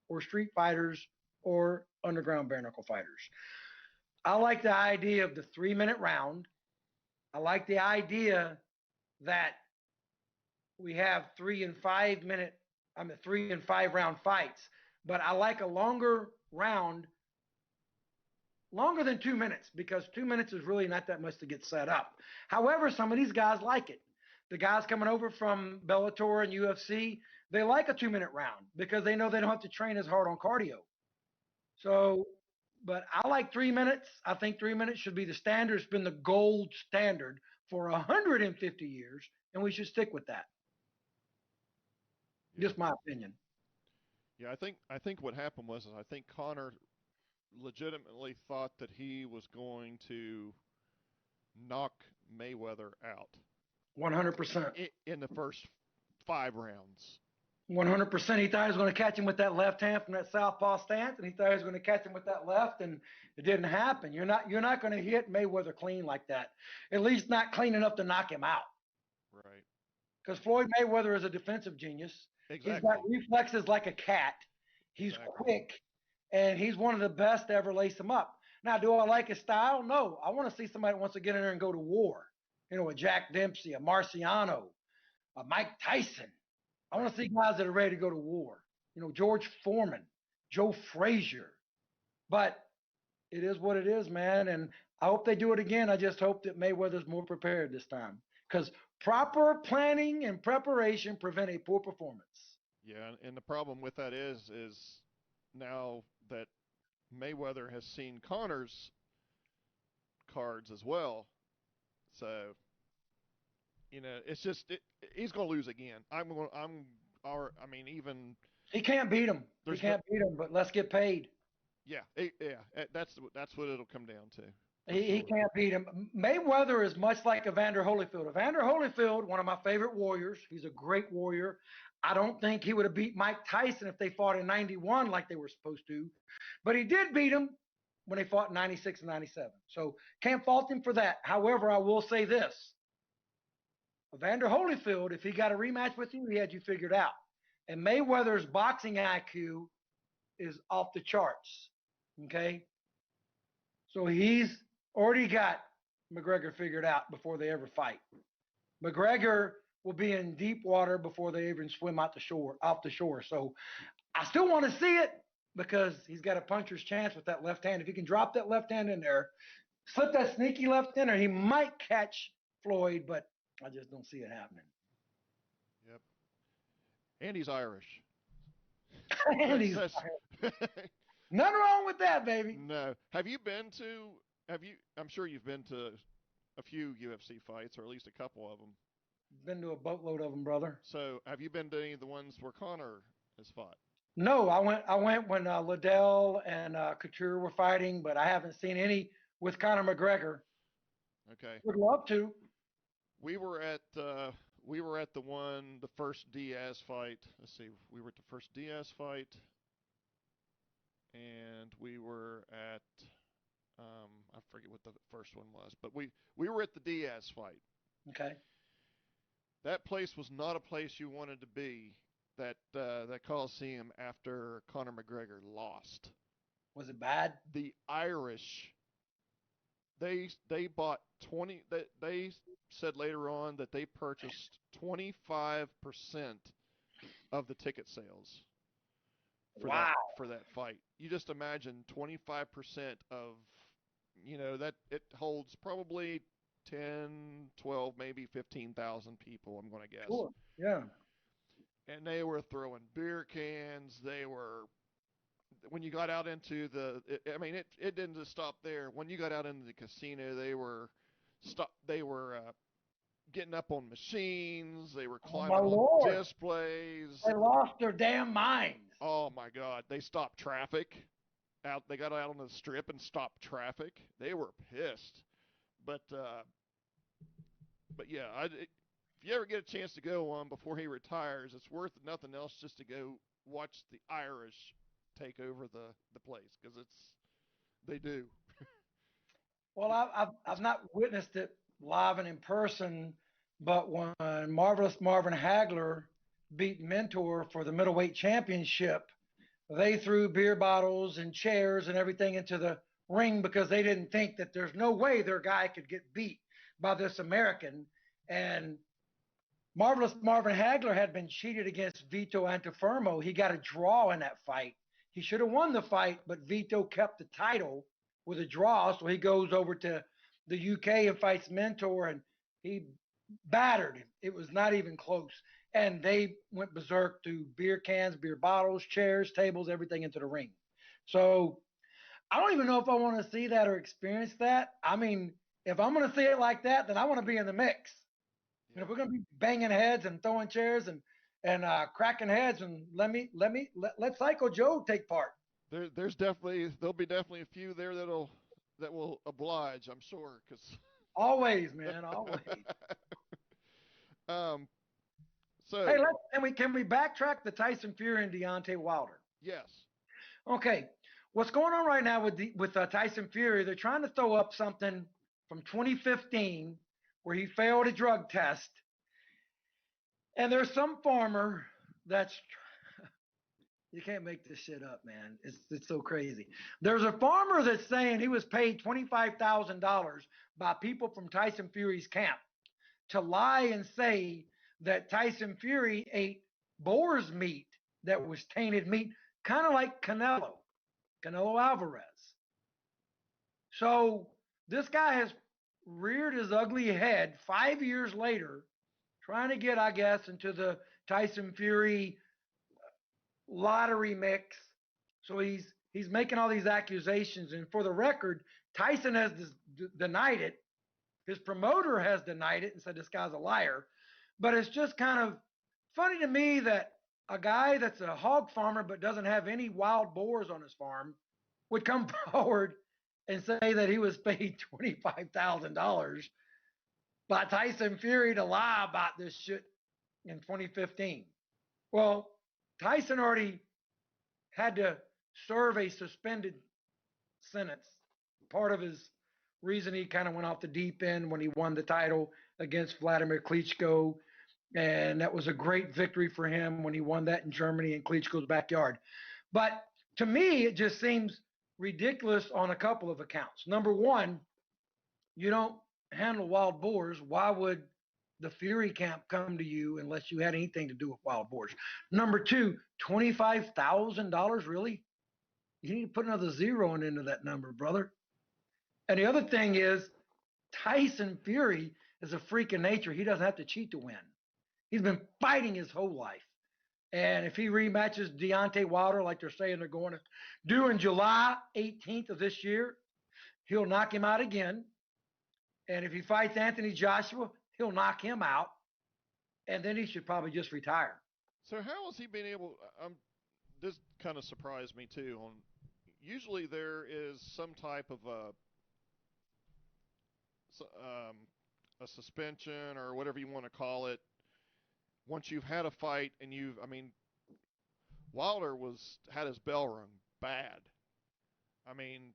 or street fighters or underground bare knuckle fighters. I like the idea of the 3 minute round. I like the idea that we have 3 and 5 minute, 3 and 5 round fights, but I like a longer round, longer than 2 minutes, because 2 minutes is really not that much to get set up. However, some of these guys like it. The guys coming over from Bellator and UFC, they like a 2 minute round because they know they don't have to train as hard on cardio. So, but I like 3 minutes. I think 3 minutes should be the standard. It's been the gold standard for 150 years, and we should stick with that. Yeah. Just my opinion. Yeah, I think what happened was I think Conor legitimately thought that he was going to knock Mayweather out 100%. in the first 5 rounds. 100%. He thought he was going to catch him with that left hand from that southpaw stance, and he thought he was going to catch him with that left, and it didn't happen. You're not going to hit Mayweather clean like that. At least not clean enough to knock him out. Right. Because Floyd Mayweather is a defensive genius. Exactly. He's got reflexes like a cat. He's quick, and he's one of the best to ever lace him up. Now, do I like his style? No. I want to see somebody that wants to get in there and go to war. You know, a Jack Dempsey, a Marciano, a Mike Tyson. I want to see guys that are ready to go to war. You know, George Foreman, Joe Frazier. But It is what it is, man. And I hope they do it again. I just hope that Mayweather's more prepared this time because proper planning and preparation prevent a poor performance. Yeah, and the problem with that is now that Mayweather has seen Connor's cards as well, so it's just he's going to lose again. I mean, even He can't beat him. He there's no, can't beat him, but let's get paid. yeah, that's what it'll come down to for He sure. can't beat him. Mayweather is much like Evander Holyfield. Evander Holyfield, one of my favorite warriors. He's a great warrior. I don't think he would have beat Mike Tyson if they fought in 91 like they were supposed to. But he did beat him when they fought in 96 and 97. So can't fault him for that. However, I will say this. Evander Holyfield, if he got a rematch with you, he had you figured out. And Mayweather's boxing IQ is off the charts. Okay? So he's already got McGregor figured out before they ever fight. McGregor will be in deep water before they even swim out the shore, off the shore. So I still want to see it because he's got a puncher's chance with that left hand. If he can drop that left hand in there, slip that sneaky left in there, he might catch Floyd, but I just don't see it happening. Yep, and he's Irish. And he's nothing wrong with that, baby. No. Have you been to? Have you? I'm sure you've been to a few UFC fights, or at least a couple of them. Been to a boatload of them, brother. So, have you been to any of the ones where Connor has fought? No, I went. I went when Liddell and Couture were fighting, but I haven't seen any with Conor McGregor. Okay. Would love to. We were at the first Diaz fight. Let's see, we were at the first Diaz fight, and we were at I forget what the first one was, but we were at the Diaz fight. Okay. That place was not a place you wanted to be. That Coliseum after Conor McGregor lost. Was it bad? The Irish they bought 20. They said later on that they purchased 25% of the ticket sales Wow. for that fight. You just imagine 25% of that it holds probably 10, 12, maybe 15,000 people. I'm going to guess. Sure. Yeah. And they were throwing beer cans. They were when you got out into it didn't just stop there. When you got out into the casino, they were getting up on machines. They were Oh my climbing on lord. displays. They lost their damn minds. Oh my God! They stopped traffic. They got out on the strip and stopped traffic. They were pissed. But yeah, if you ever get a chance to go on before he retires, it's worth nothing else just to go watch the Irish take over the place because they do. Well, I've not witnessed it live and in person, but when Marvelous Marvin Hagler beat Mentor for the middleweight championship, they threw beer bottles and chairs and everything into the ring because they didn't think that there's no way their guy could get beat by this American. And Marvelous Marvin Hagler had been cheated against Vito Antuofermo. He got a draw in that fight. He should have won the fight, but Vito kept the title with a draw. So he goes over to the UK and fights Mentor, and he battered him. It was not even close. And they went berserk through beer cans, beer bottles, chairs, tables, everything into the ring. So I don't even know if I want to see that or experience that. I mean, if I'm going to see it like that, then I want to be in the mix. And if we're going to be banging heads and throwing chairs and cracking heads, and let Psycho Joe take part. There'll be definitely a few there that will oblige. I'm sure because Always, man, always. um Hey, so can we backtrack the Tyson Fury and Deontay Wilder? yes. Okay, what's going on right now with Tyson Fury? They're trying to throw up something from 2015 where he failed a drug test, and there's some farmer that's you can't make this shit up, man. It's so crazy. There's a farmer that's saying he was paid $25,000 by people from Tyson Fury's camp to lie and say that Tyson Fury ate boar's meat that was tainted meat, kind of like Canelo Alvarez. So this guy has reared his ugly head 5 years later, trying to get, I guess, into the Tyson Fury lottery mix. So he's making all these accusations, and for the record, Tyson has denied it. His promoter has denied it and said this guy's a liar. But it's just kind of funny to me that a guy that's a hog farmer but doesn't have any wild boars on his farm would come forward and say that he was paid $25,000 by Tyson Fury to lie about this shit in 2015. Well, Tyson already had to serve a suspended sentence. Part of his reason he kind of went off the deep end when he won the title against Vladimir Klitschko. And that was a great victory for him when he won that in Germany in Klitschko's backyard. But to me, it just seems ridiculous on a couple of accounts. Number one, you don't handle wild boars. Why would the Fury camp come to you unless you had anything to do with wild boars? Number two, $25,000, really? You need to put another zero into that number, brother. And the other thing is, Tyson Fury is a freak of nature. He doesn't have to cheat to win. He's been fighting his whole life. And if he rematches Deontay Wilder, like they're saying they're going to do in July 18th of this year, he'll knock him out again. And if he fights Anthony Joshua, he'll knock him out. And then he should probably just retire. So how has he been able? This kind of surprised me too. Usually there is some type of a suspension or whatever you want to call it once you've had a fight and Wilder had his bell rung bad. I mean,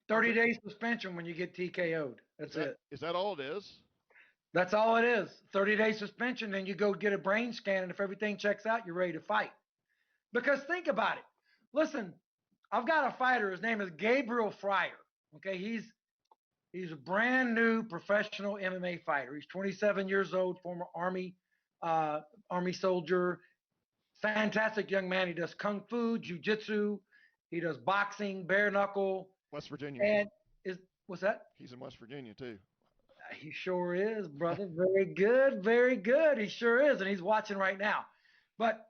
30-day suspension when you get TKO'd. That's it. Is that all it is? That's all it is. 30-day suspension, then you go get a brain scan, and if everything checks out, you're ready to fight. Because think about it. Listen, I've got a fighter. His name is Gabriel Fryer. Okay, he's a brand new professional MMA fighter. He's 27 years old, former Army soldier. Fantastic young man. He does kung fu, jiu-jitsu. He does boxing, bare knuckle. West Virginia. And what's that? He's in West Virginia too. He sure is, brother. Very good, very good. He sure is, and he's watching right now. But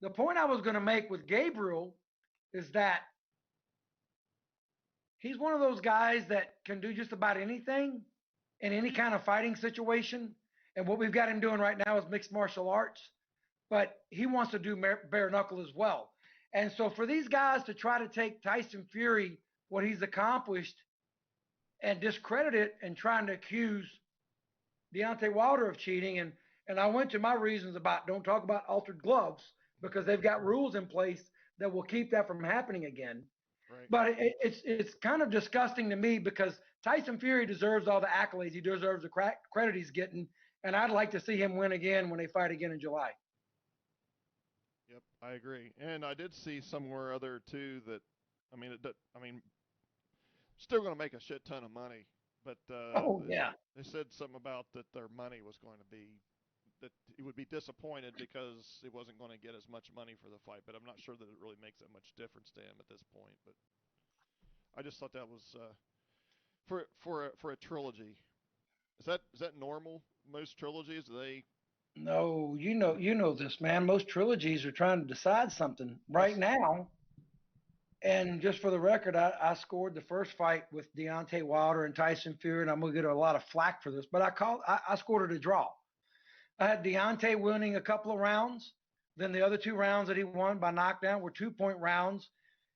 the point I was going to make with Gabriel is that he's one of those guys that can do just about anything in any kind of fighting situation. And what we've got him doing right now is mixed martial arts, but he wants to do bare knuckle as well. And so for these guys to try to take Tyson Fury, what he's accomplished, and discredit it and trying to accuse Deontay Wilder of cheating. And I went to my reasons about don't talk about altered gloves because they've got rules in place that will keep that from happening again. Right. But it's kind of disgusting to me because Tyson Fury deserves all the accolades. He deserves the credit he's getting. And I'd like to see him win again when they fight again in July. Yep, I agree. And I did see somewhere other too that, still going to make a shit ton of money, but they said something about that their money was going to be that he would be disappointed because it wasn't going to get as much money for the fight. But I'm not sure that it really makes that much difference to him at this point. But I just thought that was for a trilogy. Is that normal? Most trilogies, do they? No, you know this, man. Most trilogies are trying to decide something right now. And just for the record, I scored the first fight with Deontay Wilder and Tyson Fury, and I'm going to get a lot of flack for this, but I scored it a draw. I had Deontay winning a couple of rounds. Then the other 2 rounds that he won by knockdown were 2-point rounds.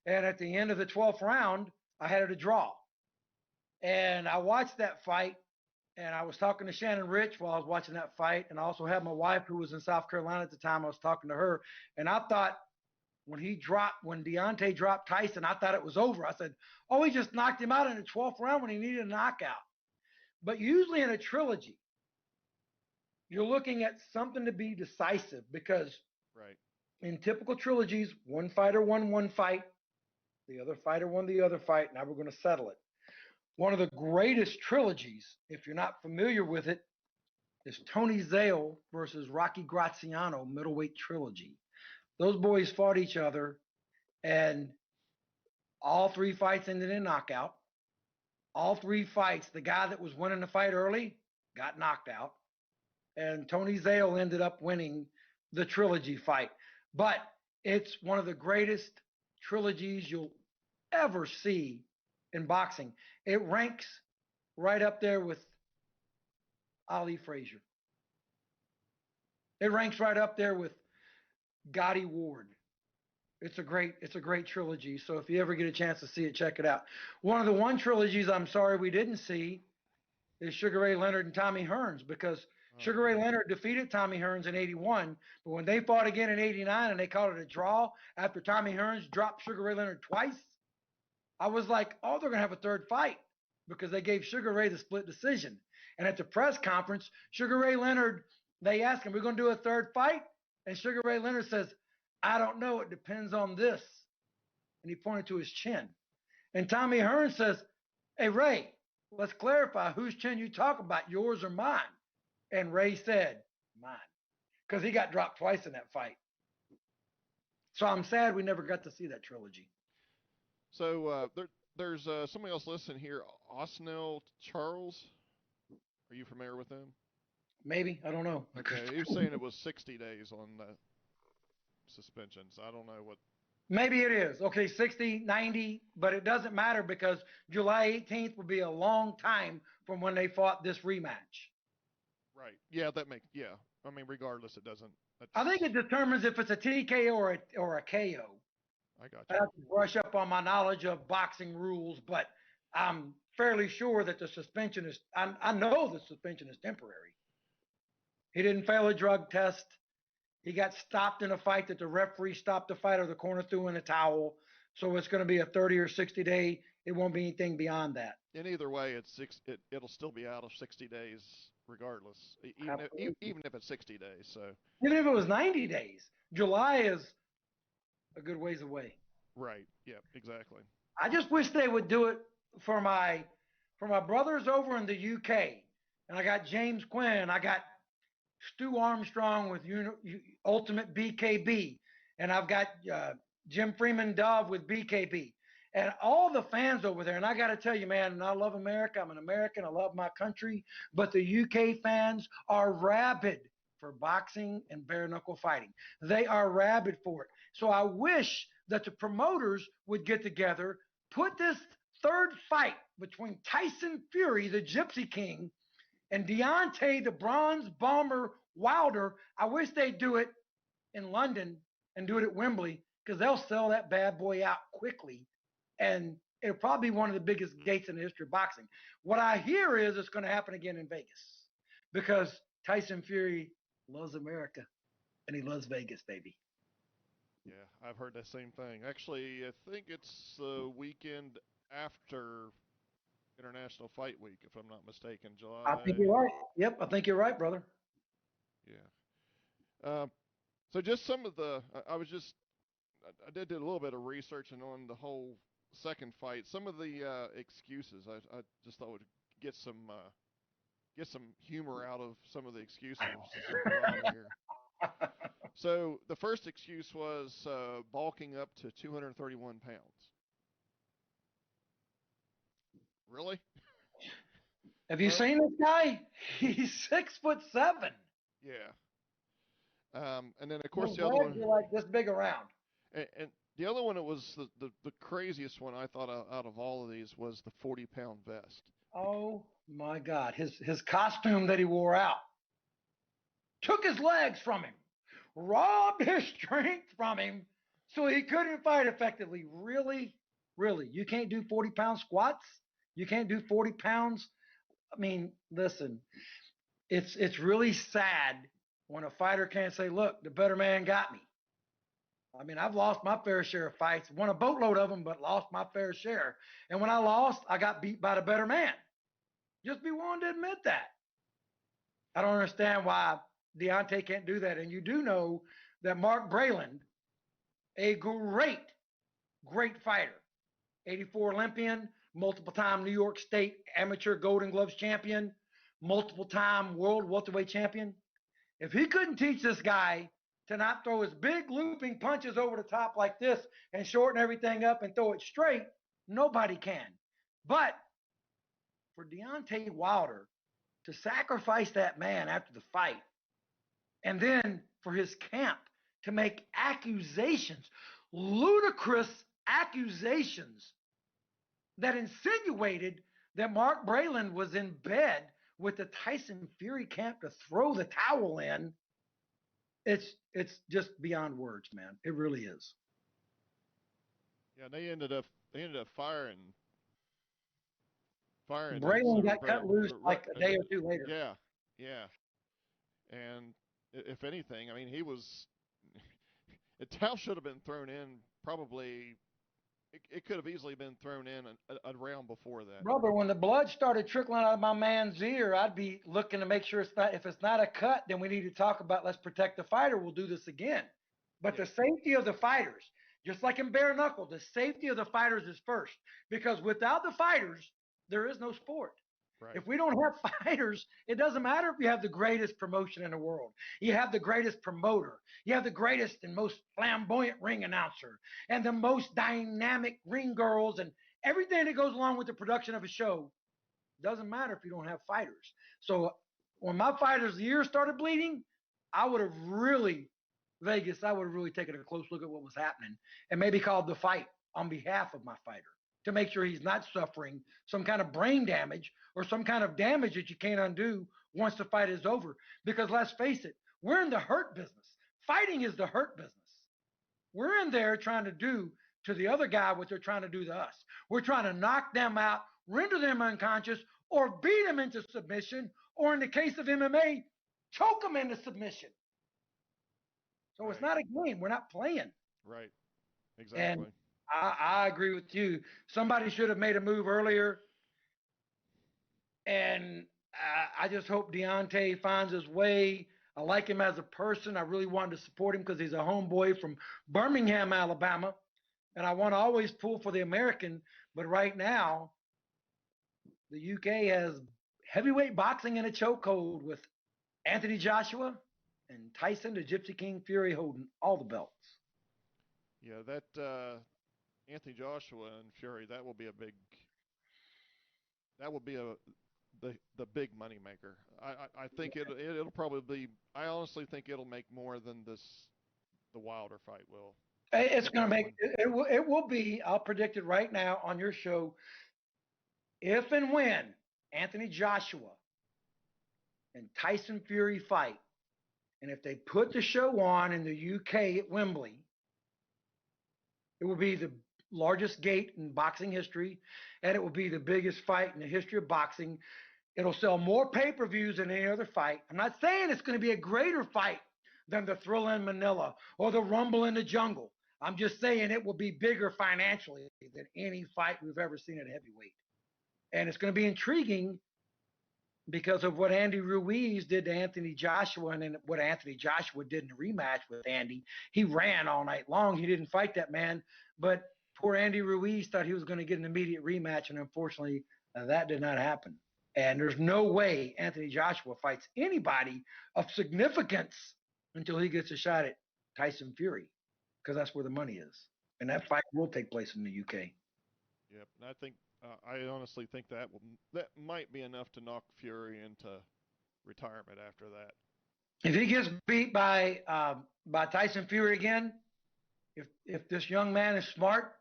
And at the end of the 12th round, I had it a draw. And I watched that fight, and I was talking to Shannon Rich while I was watching that fight, and I also had my wife who was in South Carolina at the time. I was talking to her, and I thought, when Deontay dropped Tyson, I thought it was over. I said, oh, he just knocked him out in the 12th round when he needed a knockout. But usually in a trilogy, you're looking at something to be decisive because in typical trilogies, one fighter won one fight, the other fighter won the other fight, now we're going to settle it. One of the greatest trilogies, if you're not familiar with it, is Tony Zale versus Rocky Graziano middleweight trilogy. Those boys fought each other, and all 3 fights ended in knockout. All three fights, the guy that was winning the fight early got knocked out, and Tony Zale ended up winning the trilogy fight. But it's one of the greatest trilogies you'll ever see in boxing. It ranks right up there with Ali Frazier. It ranks right up there with Gotti Ward. It's a great trilogy. So if you ever get a chance to see it, check it out. One of the one trilogies I'm sorry we didn't see is Sugar Ray Leonard and Tommy Hearns, because Sugar Ray Leonard defeated Tommy Hearns in 81, but when they fought again in 89 and they called it a draw after Tommy Hearns dropped Sugar Ray Leonard twice, I was like, oh, they're going to have a third fight, because they gave Sugar Ray the split decision. And at the press conference, Sugar Ray Leonard, they asked him, we're going to do a third fight? And Sugar Ray Leonard says, I don't know. It depends on this. And he pointed to his chin. And Tommy Hearns says, hey, Ray, let's clarify whose chin you talk about, yours or mine. And Ray said, mine, because he got dropped twice in that fight. So I'm sad we never got to see that trilogy. So there's somebody else listening here, Osnell Charles. Are you familiar with him? Maybe. I don't know. Okay, he was saying it was 60 days on the suspensions. I don't know what. Maybe it is. Okay, 60, 90, but it doesn't matter, because July 18th will be a long time from when they fought this rematch. Right. Yeah, that makes, yeah. I mean, regardless, it doesn't. I think it determines if it's a TKO or a KO. I got I you. have to brush up on my knowledge of boxing rules, but I'm fairly sure that the suspension is, I know the suspension is temporary. He didn't fail a drug test. He got stopped in a fight that the referee stopped the fight, or the corner threw in a towel. So it's going to be a 30 or 60 day. It won't be anything beyond that. In either way, it'll still be out of 60 days regardless, even if it's 60 days. So even if it was 90 days, July is a good ways away. Right. Yeah, exactly. I just wish they would do it for my brothers over in the UK. And I got James Quinn. I got Stu Armstrong with Ultimate BKB. And I've got Jim Freeman Dove with BKB. And all the fans over there. And I got to tell you, man, and I love America. I'm an American. I love my country. But the UK fans are rabid for boxing and bare knuckle fighting. They are rabid for it. So I wish that the promoters would get together, put this third fight between Tyson Fury, the Gypsy King, and Deontay, the Bronze Bomber Wilder. I wish they'd do it in London and do it at Wembley, because they'll sell that bad boy out quickly. And it'll probably be one of the biggest gates in the history of boxing. What I hear is it's going to happen again in Vegas, because Tyson Fury loves America and he loves Vegas, baby. Yeah, I've heard that same thing. Actually, I think it's the weekend after International Fight Week, if I'm not mistaken, July. I think you're right. Yep, I think you're right, brother. Yeah. So just some of the, I did a little bit of researching on the whole second fight. Some of the excuses, I just thought would get some humor out of some of the excuses here. So the first excuse was bulking up to 231 pounds. Really? Have you seen this guy? He's 6'7". Yeah. And then of course His the other legs one, are like this big around. and the other one, it was the craziest one I thought out of all of these was the 40-pound vest. Oh my God! His costume that he wore out took his legs from him, robbed his strength from him, so he couldn't fight effectively. Really, really, you can't do 40-pound squats. You can't do 40 pounds. I mean, listen, it's really sad when a fighter can't say, "Look, the better man got me." I mean, I've lost my fair share of fights, won a boatload of them, but lost my fair share. And when I lost, I got beat by the better man. Just be willing to admit that. I don't understand why Deontay can't do that. And you do know that Mark Breland, a great, great fighter, 84 Olympian, multiple-time New York State amateur Golden Gloves champion, multiple-time world welterweight champion. If he couldn't teach this guy to not throw his big looping punches over the top like this and shorten everything up and throw it straight, nobody can. But for Deontay Wilder to sacrifice that man after the fight, and then for his camp to make accusations, ludicrous accusations that insinuated that Mark Breland was in bed with the Tyson Fury camp to throw the towel in, it's just beyond words, man. It really is. Yeah, they ended up firing Breland got cut loose like a day or two later. Yeah, yeah. And if anything, I mean, the towel should have been thrown in probably. It could have easily been thrown in a round before that. Brother, when the blood started trickling out of my man's ear, I'd be looking to make sure if it's not a cut, then we need to talk about let's protect the fighter. We'll do this again. But the safety of the fighters, just like in bare knuckle, the safety of the fighters is first. Because without the fighters, there is no sport. Right. If we don't have fighters, it doesn't matter if you have the greatest promotion in the world. You have the greatest promoter. You have the greatest and most flamboyant ring announcer and the most dynamic ring girls and everything that goes along with the production of a show. Doesn't matter if you don't have fighters. So when my fighters' ears started bleeding, I would have really taken a close look at what was happening and maybe called the fight on behalf of my fighter to make sure he's not suffering some kind of brain damage or some kind of damage that you can't undo once the fight is over. Because let's face it, we're in the hurt business. Fighting is the hurt business. We're in there trying to do to the other guy what they're trying to do to us. We're trying to knock them out, render them unconscious, or beat them into submission, or in the case of MMA, choke them into submission. So It's not a game. We're not playing. Right. Exactly. And I agree with you. Somebody should have made a move earlier. And I just hope Deontay finds his way. I like him as a person. I really wanted to support him because he's a homeboy from Birmingham, Alabama. And I want to always pull for the American. But right now, the UK has heavyweight boxing in a chokehold with Anthony Joshua and Tyson, the Gypsy King Fury, holding all the belts. Yeah, that Anthony Joshua and Fury, that will be the big money maker. I think it'll probably be. I honestly think it'll make more than the Wilder fight will. It's going to make it will be. I'll predict it right now on your show. If and when Anthony Joshua and Tyson Fury fight, and if they put the show on in the UK at Wembley, it will be the largest gate in boxing history, and it will be the biggest fight in the history of boxing. It'll sell more pay-per-views than any other fight. I'm not saying it's going to be a greater fight than the Thrilla in Manila or the Rumble in the Jungle. I'm just saying it will be bigger financially than any fight we've ever seen at heavyweight. And it's going to be intriguing because of what Andy Ruiz did to Anthony Joshua and then what Anthony Joshua did in the rematch with Andy. He ran all night long. He didn't fight that man. But poor Andy Ruiz thought he was going to get an immediate rematch, and unfortunately, that did not happen. And there's no way Anthony Joshua fights anybody of significance until he gets a shot at Tyson Fury, because that's where the money is. And that fight will take place in the UK. Yep, and I think I honestly think that might be enough to knock Fury into retirement after that. If he gets beat by Tyson Fury again, if this young man is smart,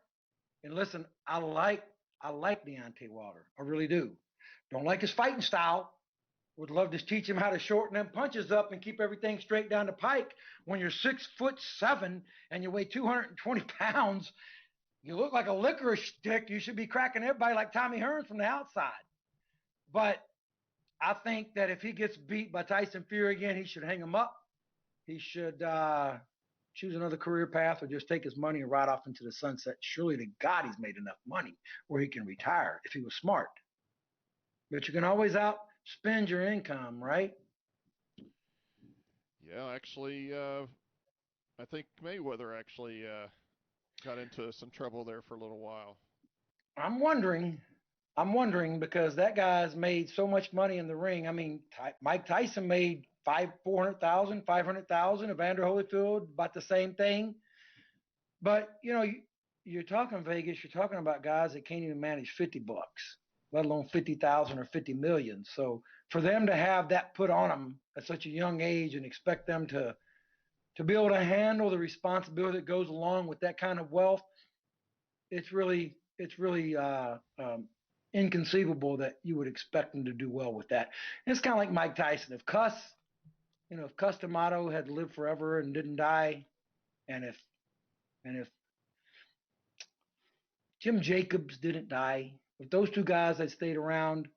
and listen, I like Deontay Wilder, I really do. Don't like his fighting style. Would love to teach him how to shorten them punches up and keep everything straight down the pike. When you're 6'7" and you weigh 220 pounds, you look like a licorice stick. You should be cracking everybody like Tommy Hearns from the outside. But I think that if he gets beat by Tyson Fury again, he should hang him up. He should choose another career path or just take his money and ride off into the sunset. Surely to God he's made enough money where he can retire if he was smart. But you can always outspend your income, right? Yeah, actually, I think Mayweather actually got into some trouble there for a little while. I'm wondering because that guy's made so much money in the ring. I mean, Mike Tyson made $400,000, $500,000. Evander Holyfield, about the same thing. But, you're talking Vegas, you're talking about guys that can't even manage $50. let alone 50,000 or 50 million. So for them to have that put on them at such a young age and expect them to be able to handle the responsibility that goes along with that kind of wealth, it's really inconceivable that you would expect them to do well with that. And it's kind of like Mike Tyson. If Cus D'Amato had lived forever and didn't die, and if Jim Jacobs didn't die, if those two guys had stayed around,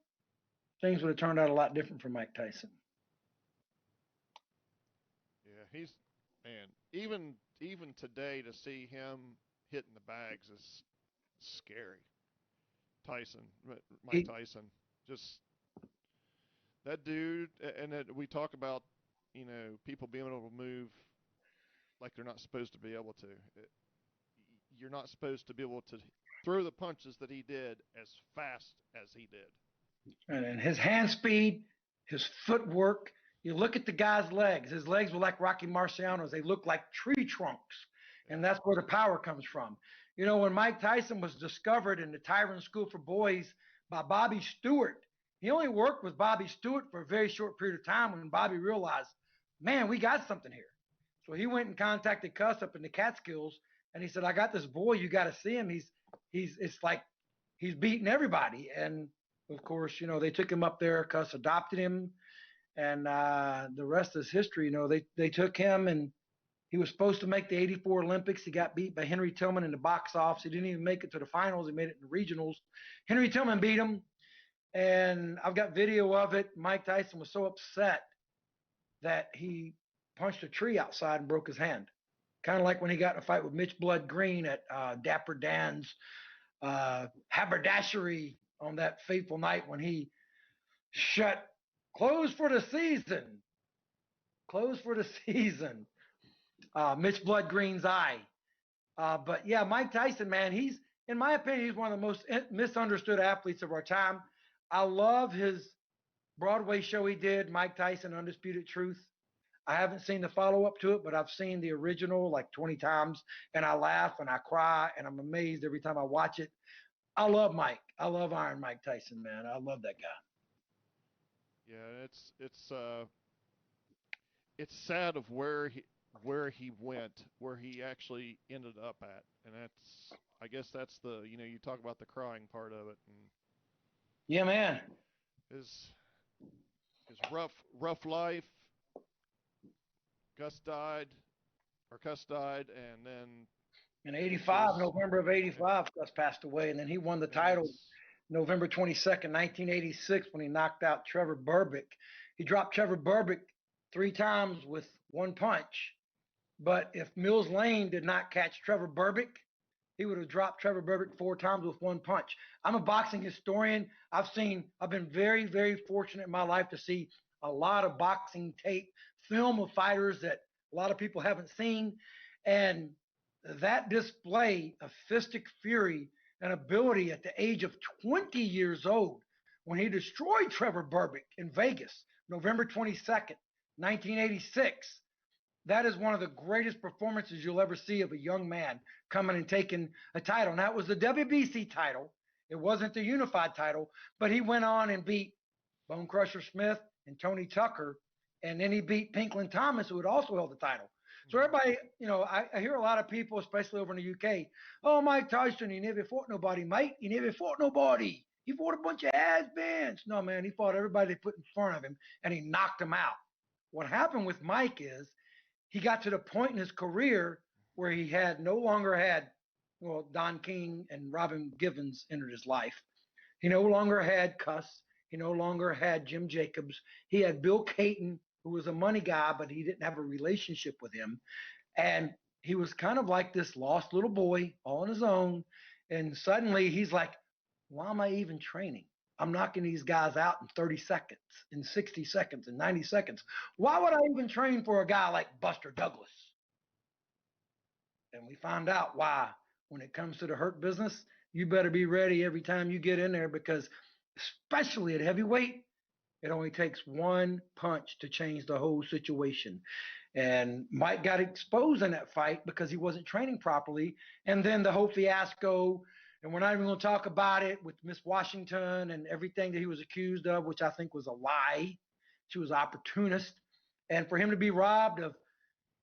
things would have turned out a lot different for Mike Tyson. Yeah, he's man. Even today to see him hitting the bags is scary. Tyson, Mike He, Tyson, just that dude. And we talk about people being able to move like they're not supposed to be able to. You're not supposed to be able to throw the punches that he did as fast as he did. and his hand speed, his footwork. You look at the guy's legs. His legs were like Rocky Marciano's. They look like tree trunks, and Yeah. that's where the power comes from. When Mike Tyson was discovered in the Tyron School for Boys by Bobby Stewart, he only worked with Bobby Stewart for a very short period of time when Bobby realized, man, we got something here. So he went and contacted Cuss up in the Catskills, and he said, I got this boy. You got to see him. It's like he's beating everybody. And of course, they took him up there. Cuss adopted him, and the rest is history. They took him, and he was supposed to make the '84 Olympics. He got beat by Henry Tillman in the box office. He didn't even make it to the finals. He made it in the regionals. Henry Tillman beat him, and I've got video of it. Mike Tyson was so upset that he punched a tree outside and broke his hand. Kind of like when he got in a fight with Mitch Blood Green at Dapper Dan's haberdashery on that fateful night when he shut closed for the season. Closed for the season. Mitch Blood Green's eye. But yeah, Mike Tyson, man, in my opinion, he's one of the most misunderstood athletes of our time. I love his Broadway show he did, Mike Tyson, Undisputed Truth. I haven't seen the follow up to it, but I've seen the original like 20 times, and I laugh and I cry and I'm amazed every time I watch it. I love Mike. I love Iron Mike Tyson, man. I love that guy. Yeah, it's sad of where he went, where he actually ended up at, and I guess that's you talk about the crying part of it, and Yeah, man. his his rough life. Cuss died, and then In it '85, just November of '85, Gus passed away, and then he won the and title it's November 22nd, 1986, when he knocked out Trevor Burbick. He dropped Trevor Burbick 3 times with one punch. But if Mills Lane did not catch Trevor Burbick, he would have dropped Trevor Burbick 4 times with one punch. I'm a boxing historian. I've been very, very fortunate in my life to see a lot of boxing tape, film of fighters that a lot of people haven't seen. And that display of fistic fury and ability at the age of 20 years old when he destroyed Trevor Burbick in Vegas, November 22nd, 1986. That is one of the greatest performances you'll ever see of a young man coming and taking a title. And that was the WBC title. It wasn't the unified title, but he went on and beat Bone Crusher Smith and Tony Tucker. And then he beat Pinklin Thomas, who had also held the title. So everybody, I hear a lot of people, especially over in the UK, oh, Mike Tyson, he never fought nobody, mate. He never fought nobody. He fought a bunch of has-beens. No, man, he fought everybody they put in front of him, and he knocked them out. What happened with Mike is he got to the point in his career where he no longer had, Don King and Robin Givens entered his life. He no longer had Cuss. He no longer had Jim Jacobs. He had Bill Caton, who was a money guy, but he didn't have a relationship with him. And he was kind of like this lost little boy all on his own. And suddenly he's like, why am I even training? I'm knocking these guys out in 30 seconds, in 60 seconds, in 90 seconds. Why would I even train for a guy like Buster Douglas? And we found out why. When it comes to the hurt business, you better be ready every time you get in there, because especially at heavyweight, it only takes one punch to change the whole situation. And Mike got exposed in that fight because he wasn't training properly. And then the whole fiasco, And we're not even going to talk about it with Miss Washington and everything that he was accused of, which I think was a lie. She was opportunist. And for him to be robbed of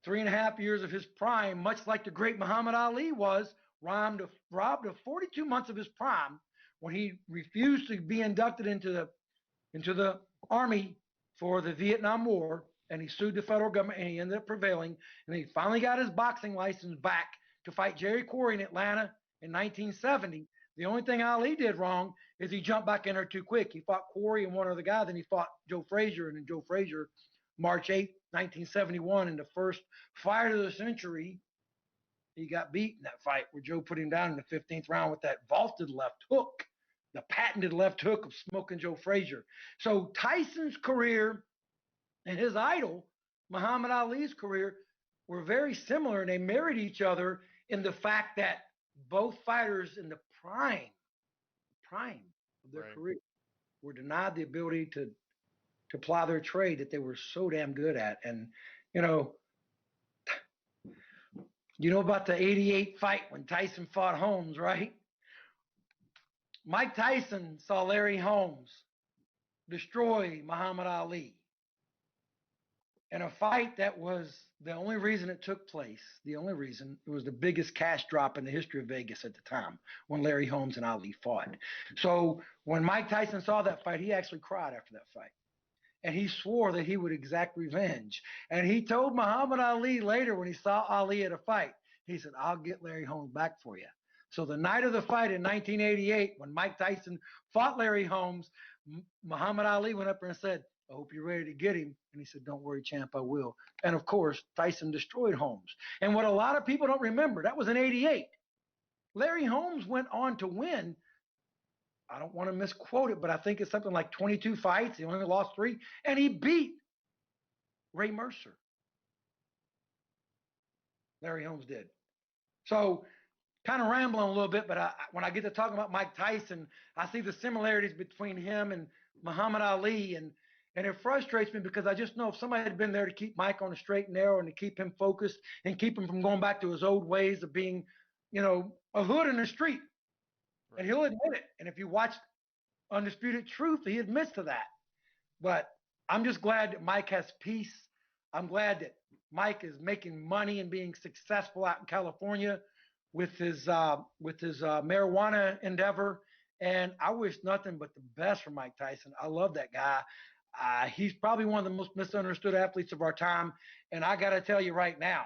3.5 years of his prime, much like the great Muhammad Ali was, robbed of 42 months of his prime when he refused to be inducted into the army for the Vietnam War, and he sued the federal government, and he ended up prevailing, and he finally got his boxing license back to fight Jerry Quarry in Atlanta in 1970. The only thing Ali did wrong is he jumped back in there too quick. He fought Quarry and one other guy, then he fought Joe Frazier, and then Joe Frazier, March 8th, 1971, in the first fight of the century, he got beat in that fight where Joe put him down in the 15th round with that vaulted left hook, the patented left hook of Smoking Joe Frazier. So Tyson's career and his idol, Muhammad Ali's career, were very similar, and they married each other in the fact that both fighters in the prime of their career were denied the ability to ply their trade that they were so damn good at. And, you know about the 88 fight when Tyson fought Holmes, right? Mike Tyson saw Larry Holmes destroy Muhammad Ali in a fight that was the only reason it took place. The only reason it was the biggest cash drop in the history of Vegas at the time when Larry Holmes and Ali fought. So when Mike Tyson saw that fight, he actually cried after that fight. And he swore that he would exact revenge. And he told Muhammad Ali later when he saw Ali at a fight, he said, "I'll get Larry Holmes back for you." So the night of the fight in 1988, when Mike Tyson fought Larry Holmes, Muhammad Ali went up there and said, "I hope you're ready to get him." And he said, "Don't worry, champ, I will." And of course, Tyson destroyed Holmes. And what a lot of people don't remember, that was in 88. Larry Holmes went on to win, I don't want to misquote it, but I think it's something like 22 fights. He only lost 3, and he beat Ray Mercer. Larry Holmes did. So kind of rambling a little bit, but when I get to talking about Mike Tyson, I see the similarities between him and Muhammad Ali, and it frustrates me because I just know if somebody had been there to keep Mike on the straight and narrow and to keep him focused and keep him from going back to his old ways of being, a hood in the street. Right. And he'll admit it. And if you watch Undisputed Truth, he admits to that. But I'm just glad that Mike has peace. I'm glad that Mike is making money and being successful out in California with his marijuana endeavor. And I wish nothing but the best for Mike Tyson. I love that guy. He's probably one of the most misunderstood athletes of our time. And I got to tell you right now,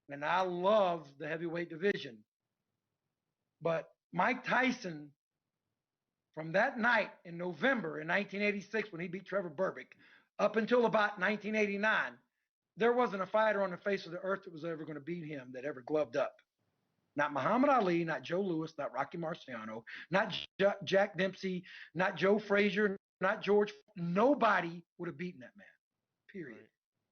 and I love the heavyweight division, but Mike Tyson, from that night in November in 1986 when he beat Trevor Berbick, up until about 1989, there wasn't a fighter on the face of the earth that was ever going to beat him that ever gloved up. Not Muhammad Ali, not Joe Louis, not Rocky Marciano, not Jack Dempsey, not Joe Frazier, not George. Nobody would have beaten that man, period.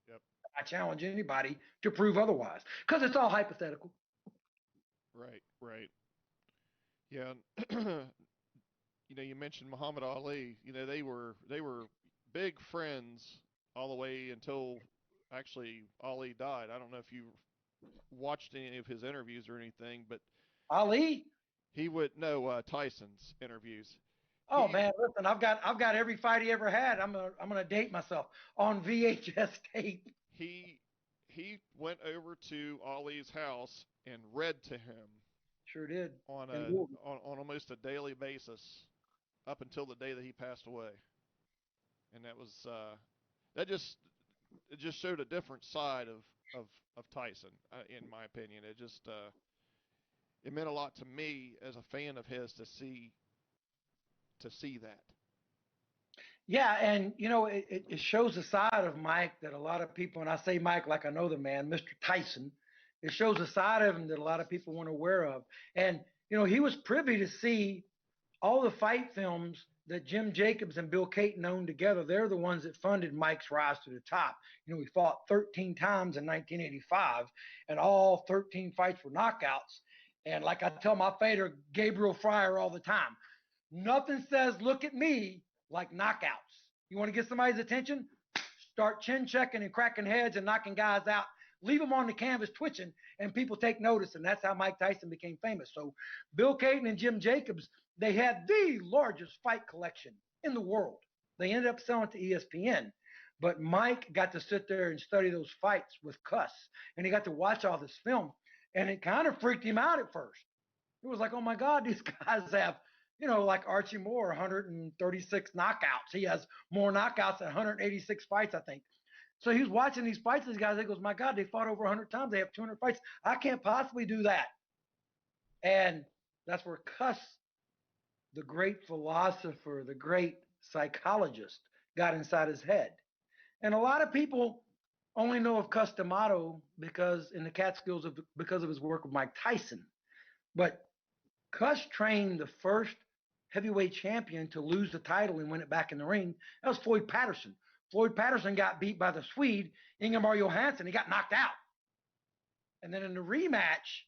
Right. Yep. I challenge anybody to prove otherwise because it's all hypothetical. Right. Yeah. You mentioned Muhammad Ali. They were big friends all the way until actually Ali died. I don't know if you watched any of his interviews or anything, but Ali? Tyson's interviews. Oh man, listen, I've got every fight he ever had. I'm gonna date myself on VHS tape. He went over to Ali's house and read to him. Sure did. On almost a daily basis up until the day that he passed away. And that was it just showed a different side of Tyson, in my opinion. It just it meant a lot to me as a fan of his to see that. Yeah, and it shows a side of Mike that a lot of people, and I say Mike like I know the man, Mr. Tyson, it shows a side of him that a lot of people weren't aware of. And he was privy to see all the fight films that Jim Jacobs and Bill Caton owned together. They're the ones that funded Mike's rise to the top. He fought 13 times in 1985, and all 13 fights were knockouts. And like I tell my fighter, Gabriel Fryer, all the time, nothing says "look at me" like knockouts. You want to get somebody's attention? Start chin checking and cracking heads and knocking guys out leave him on the canvas twitching, and people take notice. And that's how Mike Tyson became famous. So Bill Caton and Jim Jacobs, they had the largest fight collection in the world. They ended up selling to ESPN. But Mike got to sit there and study those fights with Cuss, and he got to watch all this film, and it kind of freaked him out at first. It was like, oh my God, these guys have, like Archie Moore, 136 knockouts. He has more knockouts than 186 fights, I think. So he was watching these fights, these guys. He goes, my God, they fought over 100 times. They have 200 fights. I can't possibly do that. And that's where Cuss, the great philosopher, the great psychologist, got inside his head. And a lot of people only know of Cus D'Amato because in the Catskills because of his work with Mike Tyson. But Cuss trained the first heavyweight champion to lose the title and win it back in the ring. That was Floyd Patterson. Floyd Patterson got beat by the Swede, Ingemar Johansson. He got knocked out. And then in the rematch,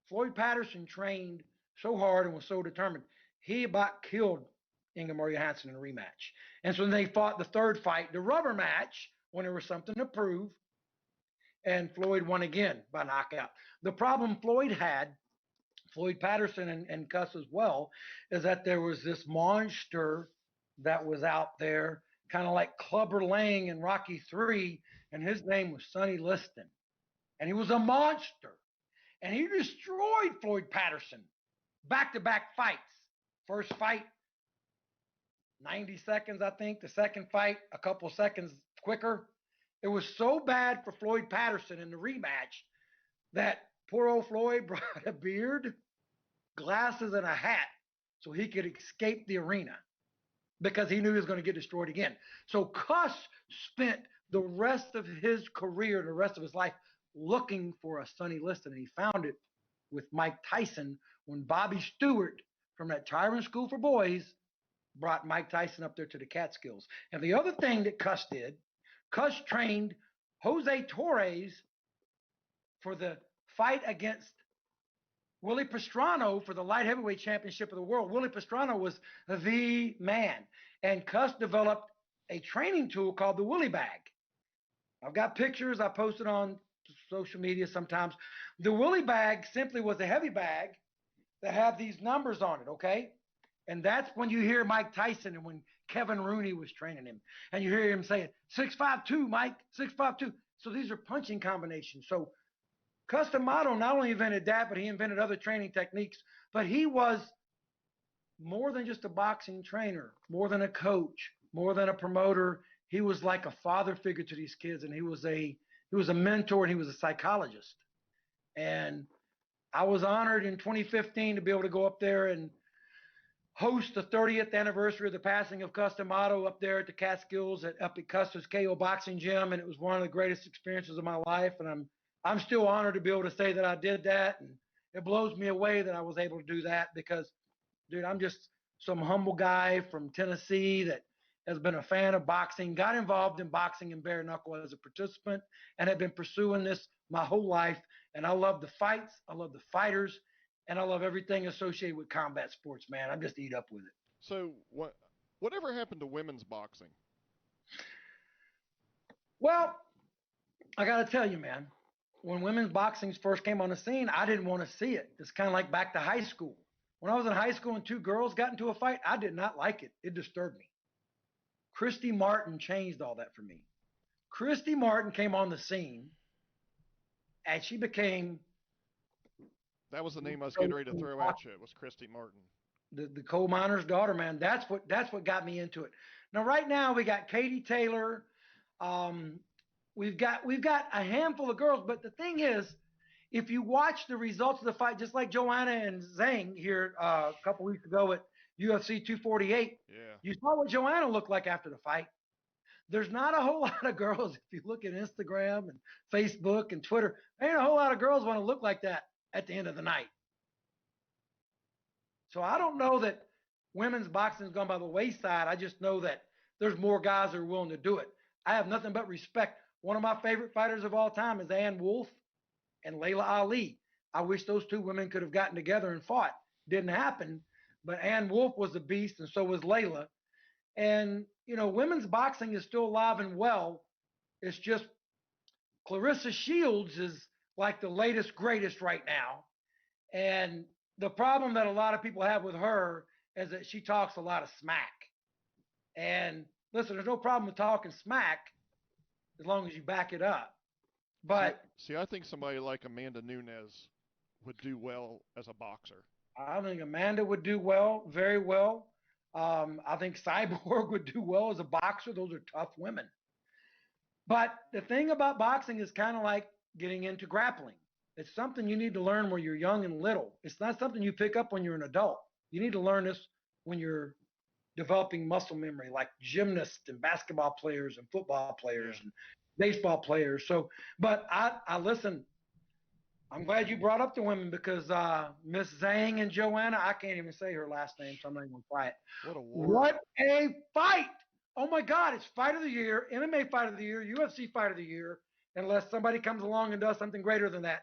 Floyd Patterson trained so hard and was so determined, he about killed Ingemar Johansson in a rematch. And so then they fought the third fight, the rubber match, when there was something to prove. And Floyd won again by knockout. The problem Floyd Patterson and Cuss as well, is that there was this monster that was out there, kind of like Clubber Lang in Rocky III, and his name was Sonny Liston. And he was a monster. And he destroyed Floyd Patterson. Back-to-back fights. First fight, 90 seconds, I think. The second fight, a couple seconds quicker. It was so bad for Floyd Patterson in the rematch that poor old Floyd brought a beard, glasses, and a hat so he could escape the arena because he knew he was going to get destroyed again. So Cuss spent the rest of his career, the rest of his life, looking for a Sonny Liston, and he found it with Mike Tyson when Bobby Stewart from that Tyrant School for Boys brought Mike Tyson up there to the Catskills. And the other thing that Cuss did, Cuss trained Jose Torres for the fight against Willie Pastrana for the light heavyweight championship of the world. Willie Pastrana was the man. And Cuss developed a training tool called the Willie Bag. I've got pictures I posted on social media sometimes. The Willie Bag simply was a heavy bag that had these numbers on it, okay? And that's when you hear Mike Tyson and when Kevin Rooney was training him. And you hear him saying, 6'5'2", Mike, 6'5'2". So these are punching combinations. So Cus D'Amato not only invented that, but he invented other training techniques. But he was more than just a boxing trainer, more than a coach, more than a promoter. He was like a father figure to these kids, and he was a mentor, and he was a psychologist. And I was honored in 2015 to be able to go up there and host the 30th anniversary of the passing of Cus D'Amato up there at the Catskills up at Custer's KO Boxing Gym, and it was one of the greatest experiences of my life. And I'm still honored to be able to say that I did that, and it blows me away that I was able to do that because, dude, I'm just some humble guy from Tennessee that has been a fan of boxing, got involved in boxing and bare knuckle as a participant, and have been pursuing this my whole life. And I love the fights, I love the fighters, and I love everything associated with combat sports, man. I'm just eat up with it. So whatever happened to women's boxing? Well, I got to tell you, man, when women's boxing first came on the scene, I didn't want to see it. It's kind of like back to high school. When I was in high school and two girls got into a fight, I did not like it. It disturbed me. Christy Martin changed all that for me. Christy Martin came on the scene, and she became... That was the name I was getting ready to throw at you. It was Christy Martin. The coal miner's daughter, man. That's what got me into it. Now, right now, we got Katie Taylor. We've got a handful of girls, but the thing is, if you watch the results of the fight, just like Joanna and Zhang here a couple weeks ago at UFC 248, you saw what Joanna looked like after the fight. There's not a whole lot of girls, if you look at Instagram and Facebook and Twitter, there ain't a whole lot of girls want to look like that at the end of the night. So I don't know that women's boxing has gone by the wayside. I just know that there's more guys that are willing to do it. I have nothing but respect. One of my favorite fighters of all time is Ann Wolfe and Layla Ali. I wish those two women could have gotten together and fought. Didn't happen, but Ann Wolfe was a beast, and so was Layla. And, women's boxing is still alive and well. It's just Clarissa Shields is like the latest greatest right now. And the problem that a lot of people have with her is that she talks a lot of smack. And listen, there's no problem with talking smack as long as you back it up. But I think somebody like Amanda Nunes would do well as a boxer. I think Amanda would do well, very well. I think Cyborg would do well as a boxer. Those are tough women. But the thing about boxing is kind of like getting into grappling. It's something you need to learn when you're young and little. It's not something you pick up when you're an adult. You need to learn this when you're developing muscle memory, like gymnasts and basketball players and football players and baseball players. So, but I listen. I'm glad you brought up the women because Miss Zhang and Joanna, I can't even say her last name, so I'm not even going to try it. What a war. What a fight! Oh my God, it's fight of the year, MMA fight of the year, UFC fight of the year, unless somebody comes along and does something greater than that.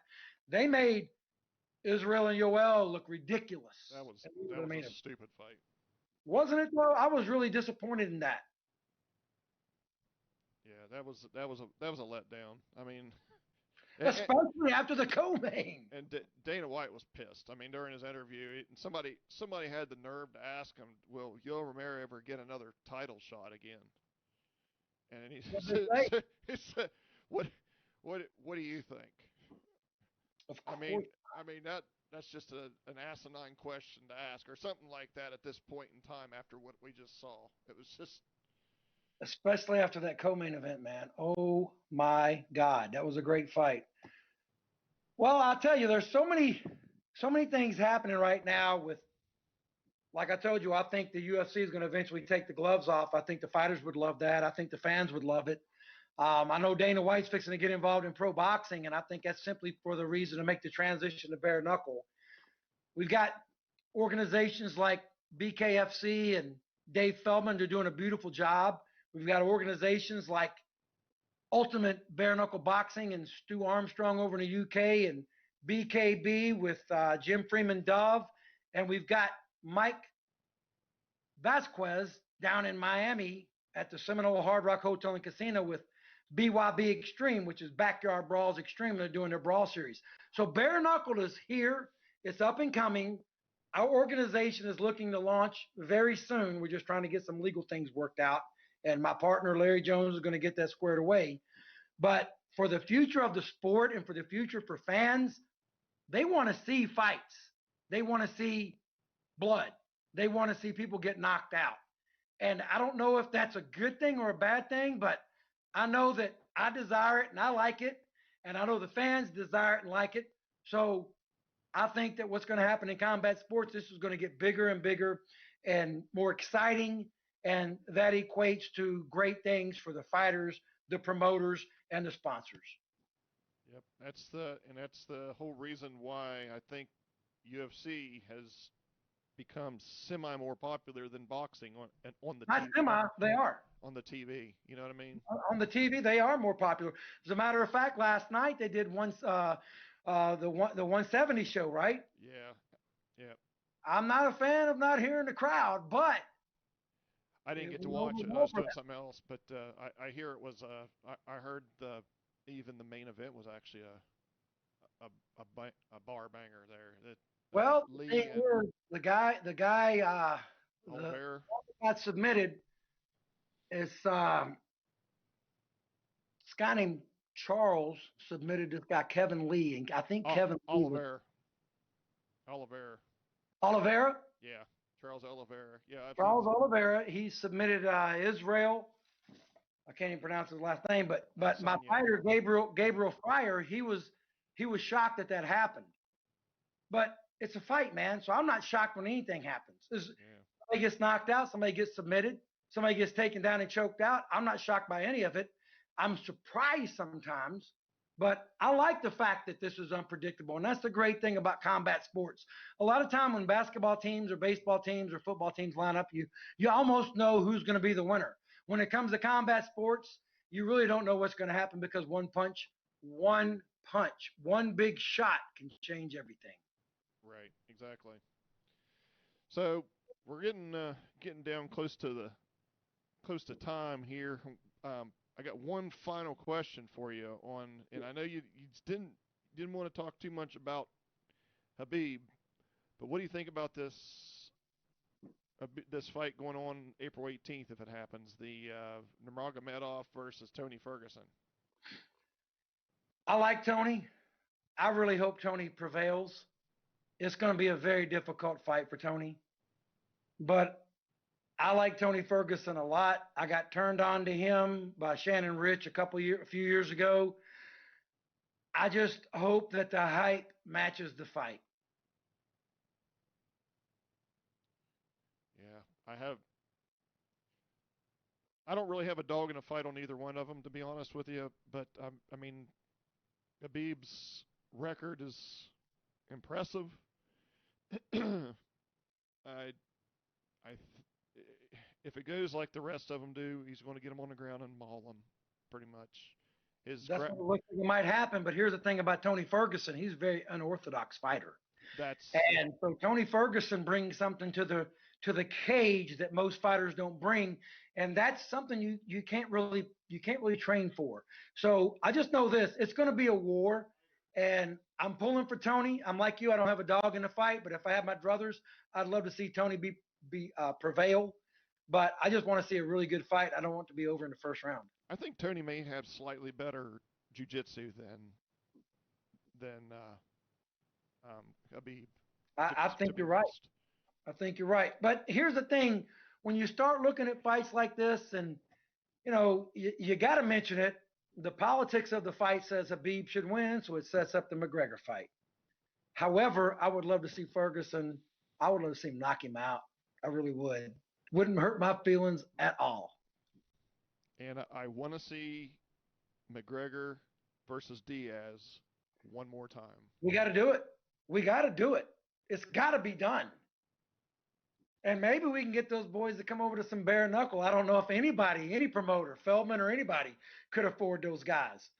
They made Israel and Yoel look ridiculous. That was a stupid fight. Wasn't it though? I was really disappointed in that. Yeah, that was a letdown. I mean, especially after the co-main. And Dana White was pissed. I mean, during his interview, somebody had the nerve to ask him, "Will Yoel Romero ever get another title shot again?" And he said, "What do you think?" Of course. I mean that's just an asinine question to ask, or something like that at this point in time after what we just saw. It was just, especially after that co-main event, man. Oh my God, that was a great fight. Well, I'll tell you, there's so many things happening right now with, like I told you, I think the UFC is going to eventually take the gloves off. I think the fighters would love that. I think the fans would love it. I know Dana White's fixing to get involved in pro boxing, and I think that's simply for the reason to make the transition to bare knuckle. We've got organizations like BKFC and Dave Feldman. They're doing a beautiful job. We've got organizations like Ultimate Bare Knuckle Boxing and Stu Armstrong over in the UK, and BKB with Jim Freeman Dove. And we've got Mike Vasquez down in Miami at the Seminole Hard Rock Hotel and Casino with BYB Extreme, which is Backyard Brawls Extreme. They're doing their brawl series. So bare knuckle is here. It's up and coming. Our organization is looking to launch very soon. We're just trying to get some legal things worked out. And my partner, Larry Jones, is going to get that squared away. But for the future of the sport and for the future for fans, they want to see fights. They want to see blood. They want to see people get knocked out. And I don't know if that's a good thing or a bad thing, but I know that I desire it and I like it. And I know the fans desire it and like it. So I think that what's going to happen in combat sports, this is going to get bigger and bigger and more exciting. And that equates to great things for the fighters, the promoters, and the sponsors. Yep, that's the whole reason why I think UFC has become semi more popular than boxing on the Not TV. semi, they are. On the TV, you know what I mean? On the TV, they are more popular. As a matter of fact, last night they did the 170 show, right? Yeah. I'm not a fan of not hearing the crowd, but I didn't get to watch it. I was doing something else, but I hear it was. I heard even the main event was actually a bar banger there. Well, the guy Oliveira got submitted. It's this guy named Charles submitted this guy Kevin Lee, and I think Kevin Oliveira. Oliveira. Yeah, Charles Oliveira. Yeah, absolutely. Charles Oliveira. He submitted Israel. I can't even pronounce his last name, but my fighter Gabriel Fryer, he was shocked that happened. But it's a fight, man. So I'm not shocked when anything happens. Somebody gets knocked out, somebody gets submitted, somebody gets taken down and choked out. I'm not shocked by any of it. I'm surprised sometimes, but I like the fact that this is unpredictable. And that's the great thing about combat sports. A lot of time when basketball teams or baseball teams or football teams line up, you almost know who's going to be the winner. When it comes to combat sports, you really don't know what's going to happen because one big shot can change everything. Right, exactly. So we're getting down close to time here. I got one final question for you on, and I know you didn't want to talk too much about Habib, but what do you think about this fight going on April 18th if it happens? The Nurmagomedov versus Tony Ferguson. I like Tony. I really hope Tony prevails. It's going to be a very difficult fight for Tony, but I like Tony Ferguson a lot. I got turned on to him by Shannon Rich a few years ago. I just hope that the hype matches the fight. Yeah, I don't really have a dog in a fight on either one of them, to be honest with you. But I mean, Habib's record is impressive. I, if it goes like the rest of them do, he's going to get them on the ground and maul them, pretty much. That's what looks like it might happen. But here's the thing about Tony Ferguson: he's a very unorthodox fighter. And so Tony Ferguson brings something to the cage that most fighters don't bring, and that's something you can't really train for. So I just know this: it's going to be a war, and I'm pulling for Tony. I'm like you; I don't have a dog in the fight, but if I had my druthers, I'd love to see Tony prevail. But I just want to see a really good fight. I don't want it to be over in the first round. I think Tony may have slightly better jiu-jitsu than Habib. I think you're right. I think you're right. But here's the thing: when you start looking at fights like this, and you got to mention it. The politics of the fight says Habib should win, so it sets up the McGregor fight. However, I would love to see Ferguson. I would love to see him knock him out. I really would. Wouldn't hurt my feelings at all. And I want to see McGregor versus Diaz one more time. We got to do it. We got to do it. It's got to be done. And maybe we can get those boys to come over to some bare knuckle. I don't know if anybody, any promoter, Feldman or anybody, could afford those guys.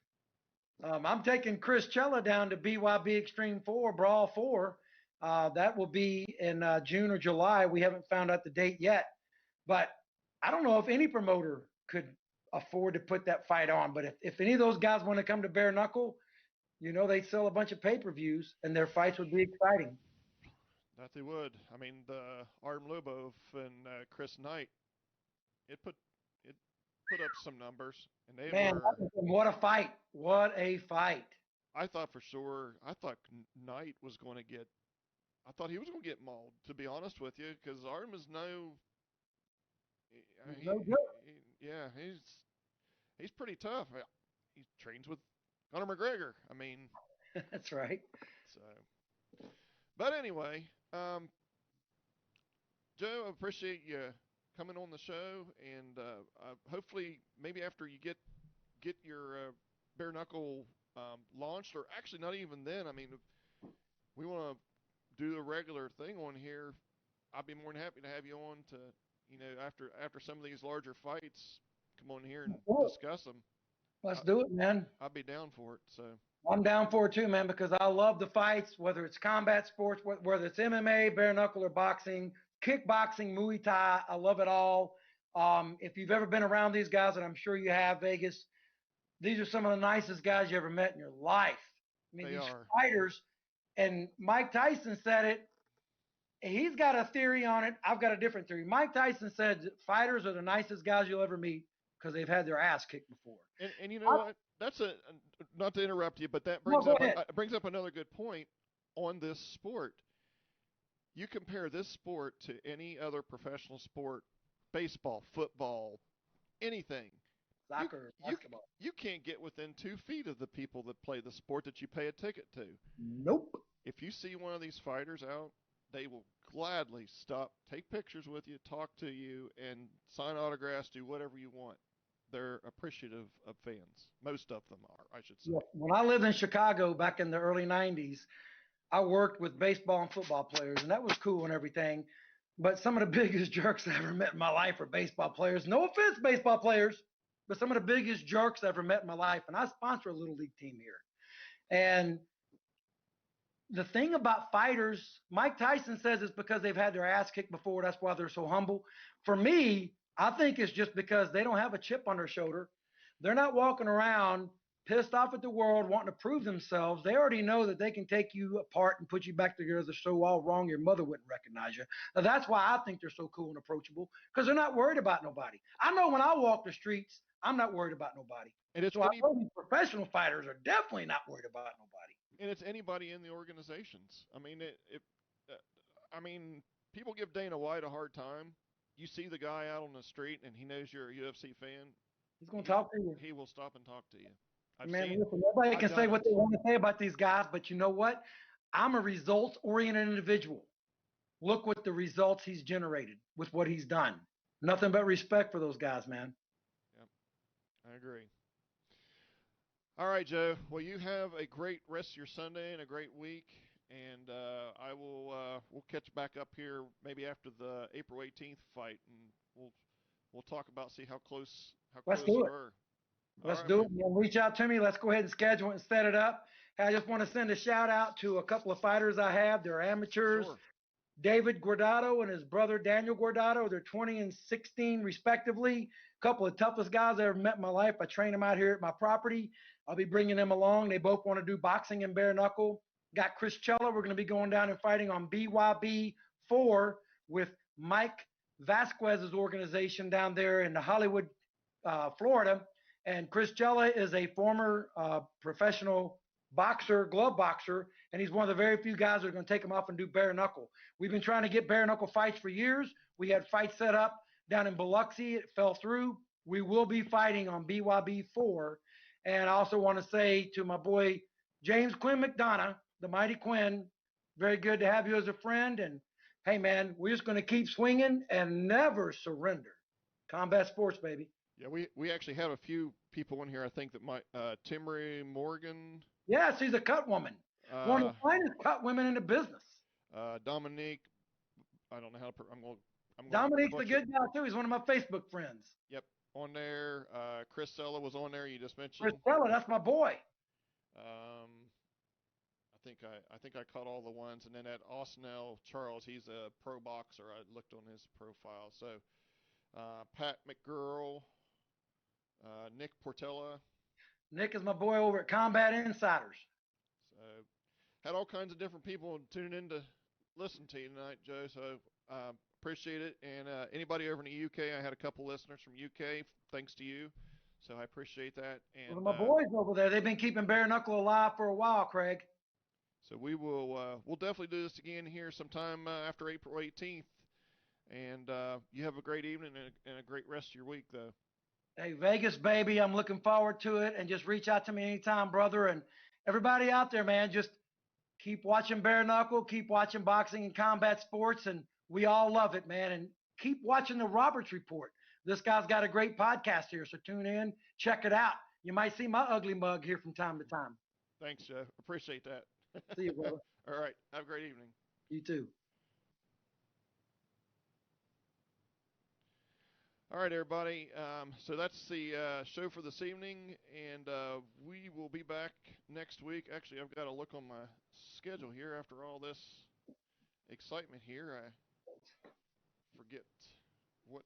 I'm taking Chris Chella down to BYB Extreme 4, Brawl 4. That will be in June or July. We haven't found out the date yet. But I don't know if any promoter could afford to put that fight on. But if any of those guys want to come to bare knuckle, they sell a bunch of pay-per-views, and their fights would be exciting. That they would. I mean, the Artem Lobov and Chris Knight, it put up some numbers, and they were. What a fight! What a fight! I thought for sure. I thought Knight was going to get. I thought he was going to get mauled. To be honest with you, because Artem is no. No good. Yeah, he's pretty tough. He trains with Conor McGregor. I mean, that's right. So, but anyway, Joe, I appreciate you coming on the show, and hopefully, maybe after you get your bare knuckle launched, or actually not even then. I mean, if we want to do a regular thing on here, I'd be more than happy to have you on to. After some of these larger fights, come on here and discuss them. Let's do it, man. I'll be down for it. So I'm down for it too, man, because I love the fights, whether it's combat sports, whether it's MMA, bare knuckle, or boxing, kickboxing, Muay Thai. I love it all. If you've ever been around these guys, and I'm sure you have, Vegas, these are some of the nicest guys you ever met in your life. I mean, these fighters, and Mike Tyson said it. He's got a theory on it. I've got a different theory. Mike Tyson said fighters are the nicest guys you'll ever meet because they've had their ass kicked before. And you know what? That's not to interrupt you, but that brings up another good point on this sport. You compare this sport to any other professional sport, baseball, football, anything. Soccer, basketball. You can't get within 2 feet of the people that play the sport that you pay a ticket to. Nope. If you see one of these fighters out, they will gladly stop, take pictures with you, talk to you, and sign autographs, do whatever you want. They're appreciative of fans. Most of them are, I should say. Yeah. When I lived in Chicago back in the early 90s, I worked with baseball and football players, and that was cool and everything. But some of the biggest jerks I ever met in my life were baseball players. No offense, baseball players, but some of the biggest jerks I ever met in my life. And I sponsor a little league team here. And the thing about fighters, Mike Tyson says it's because they've had their ass kicked before. That's why they're so humble. For me, I think it's just because they don't have a chip on their shoulder. They're not walking around pissed off at the world, wanting to prove themselves. They already know that they can take you apart and put you back together so all wrong your mother wouldn't recognize you. Now, that's why I think they're so cool and approachable because they're not worried about nobody. I know when I walk the streets, I'm not worried about nobody. And it's So I know these professional fighters are definitely not worried about nobody. and it's anybody in the organizations. I mean, I mean, people give Dana White a hard time. You see the guy out on the street, and he knows you're a UFC fan. He's going to talk to you. He will stop and talk to you. I've Man, seen. listen, everybody I've can say done what it. they want to say about these guys, but you know what? I'm a results oriented individual. Look what the results he's generated with what he's done. Nothing but respect for those guys, man. Yep, I agree. All right, Joe. Well, you have a great rest of your Sunday and a great week, and I will. We'll catch back up here maybe after the April 18th fight, and we'll talk about see how Let's close do you it. were. All Let's right, do man. it. Man. Reach out to me. Let's go ahead and schedule it and set it up. I just want to send a shout out to a couple of fighters I have. They're amateurs. Sure. David Guardado and his brother Daniel Guardado. They're 20 and 16 respectively. A couple of toughest guys I ever met in my life. I train them out here at my property. I'll be bringing them along. They both want to do boxing and bare knuckle. Got Chris Chella. We're going to be going down and fighting on BYB 4 with Mike Vasquez's organization down there in the Hollywood, Florida. And Chris Chella is a former professional boxer, glove boxer, and he's one of the very few guys that are going to take him off and do bare knuckle. We've been trying to get bare knuckle fights for years. We had fights set up down in Biloxi. It fell through. We will be fighting on BYB 4. And I also want to say to my boy James Quinn McDonough, the Mighty Quinn, very good to have you as a friend. And hey, man, we're just going to keep swinging and never surrender. Combat sports, baby. Yeah, we actually have a few people in here. I think that might Timmery Morgan. Yeah, she's a cut woman. One of the finest cut women in the business. Dominique. I don't know how to. I'm going. Dominique's a good guy too. He's one of my Facebook friends. Yep, on there. Chris Sella was on there. You just mentioned. Chris Sella, that's my boy. I think I caught all the ones, and then that Austinell Charles. He's a pro boxer. I looked on his profile. So Pat McGurl, Nick Portella. Nick is my boy over at Combat Insiders. So had all kinds of different people tuning in to listen to you tonight, Joe. So appreciate it. And anybody over in the UK, I had a couple listeners from UK, thanks to you. So I appreciate that. And one of my boys over there, they've been keeping bare knuckle alive for a while, Craig. So we'll definitely do this again here sometime after April 18th. And you have a great evening and a great rest of your week, though. Hey, Vegas, baby, I'm looking forward to it. And just reach out to me anytime, brother. And everybody out there, man, just keep watching bare knuckle, keep watching boxing and combat sports, and we all love it, man. And keep watching the Roberts Report. This guy's got a great podcast here, so tune in, check it out. You might see my ugly mug here from time to time. Thanks, Joe. Appreciate that. See you, brother. All right. Have a great evening. You too. All right, everybody. So that's the show for this evening, and we will be back next week. Actually, I've got to look on my schedule here after all this excitement here. I forget what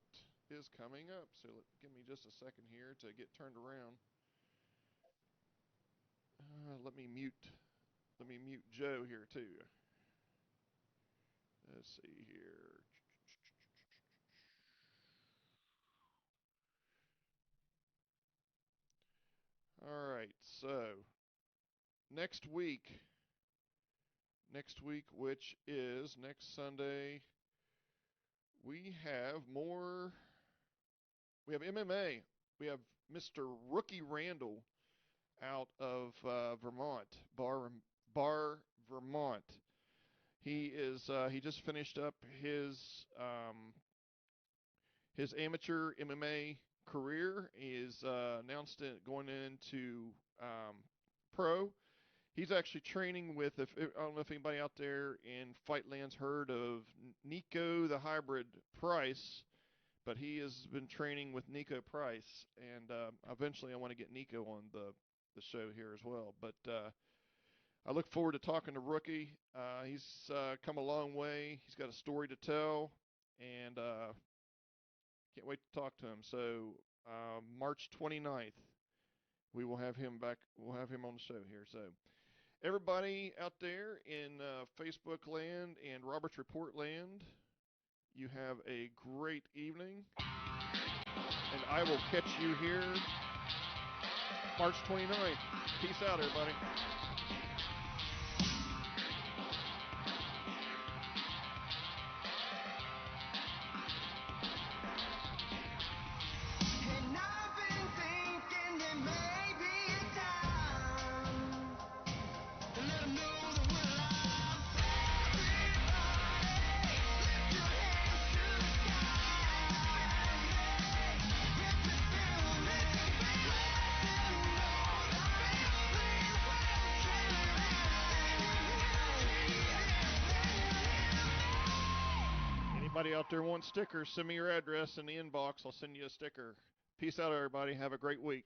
is coming up, so give me just a second here to get turned around. Let me mute Joe here too. Let's see here. All right, so next week, which is next Sunday, we have more. We have MMA. We have Mr. Rookie Randall out of Vermont, Bar, Vermont. He just finished up his amateur MMA career. Is announced it going into pro. He's actually training with. I don't know if anybody out there in Fightland's heard of Nico the Hybrid Price, but he has been training with Nico Price, and eventually I want to get Nico on the show here as well. But I look forward to talking to Rookie. He's come a long way. He's got a story to tell, and can't wait to talk to him. So March 29th, we will have him back. We'll have him on the show here. So everybody out there in Facebook land and Roberts Report land, you have a great evening. And I will catch you here March 29th. Peace out, everybody. Anybody out there wants stickers, send me your address in the inbox. I'll send you a sticker. Peace out, everybody. Have a great week.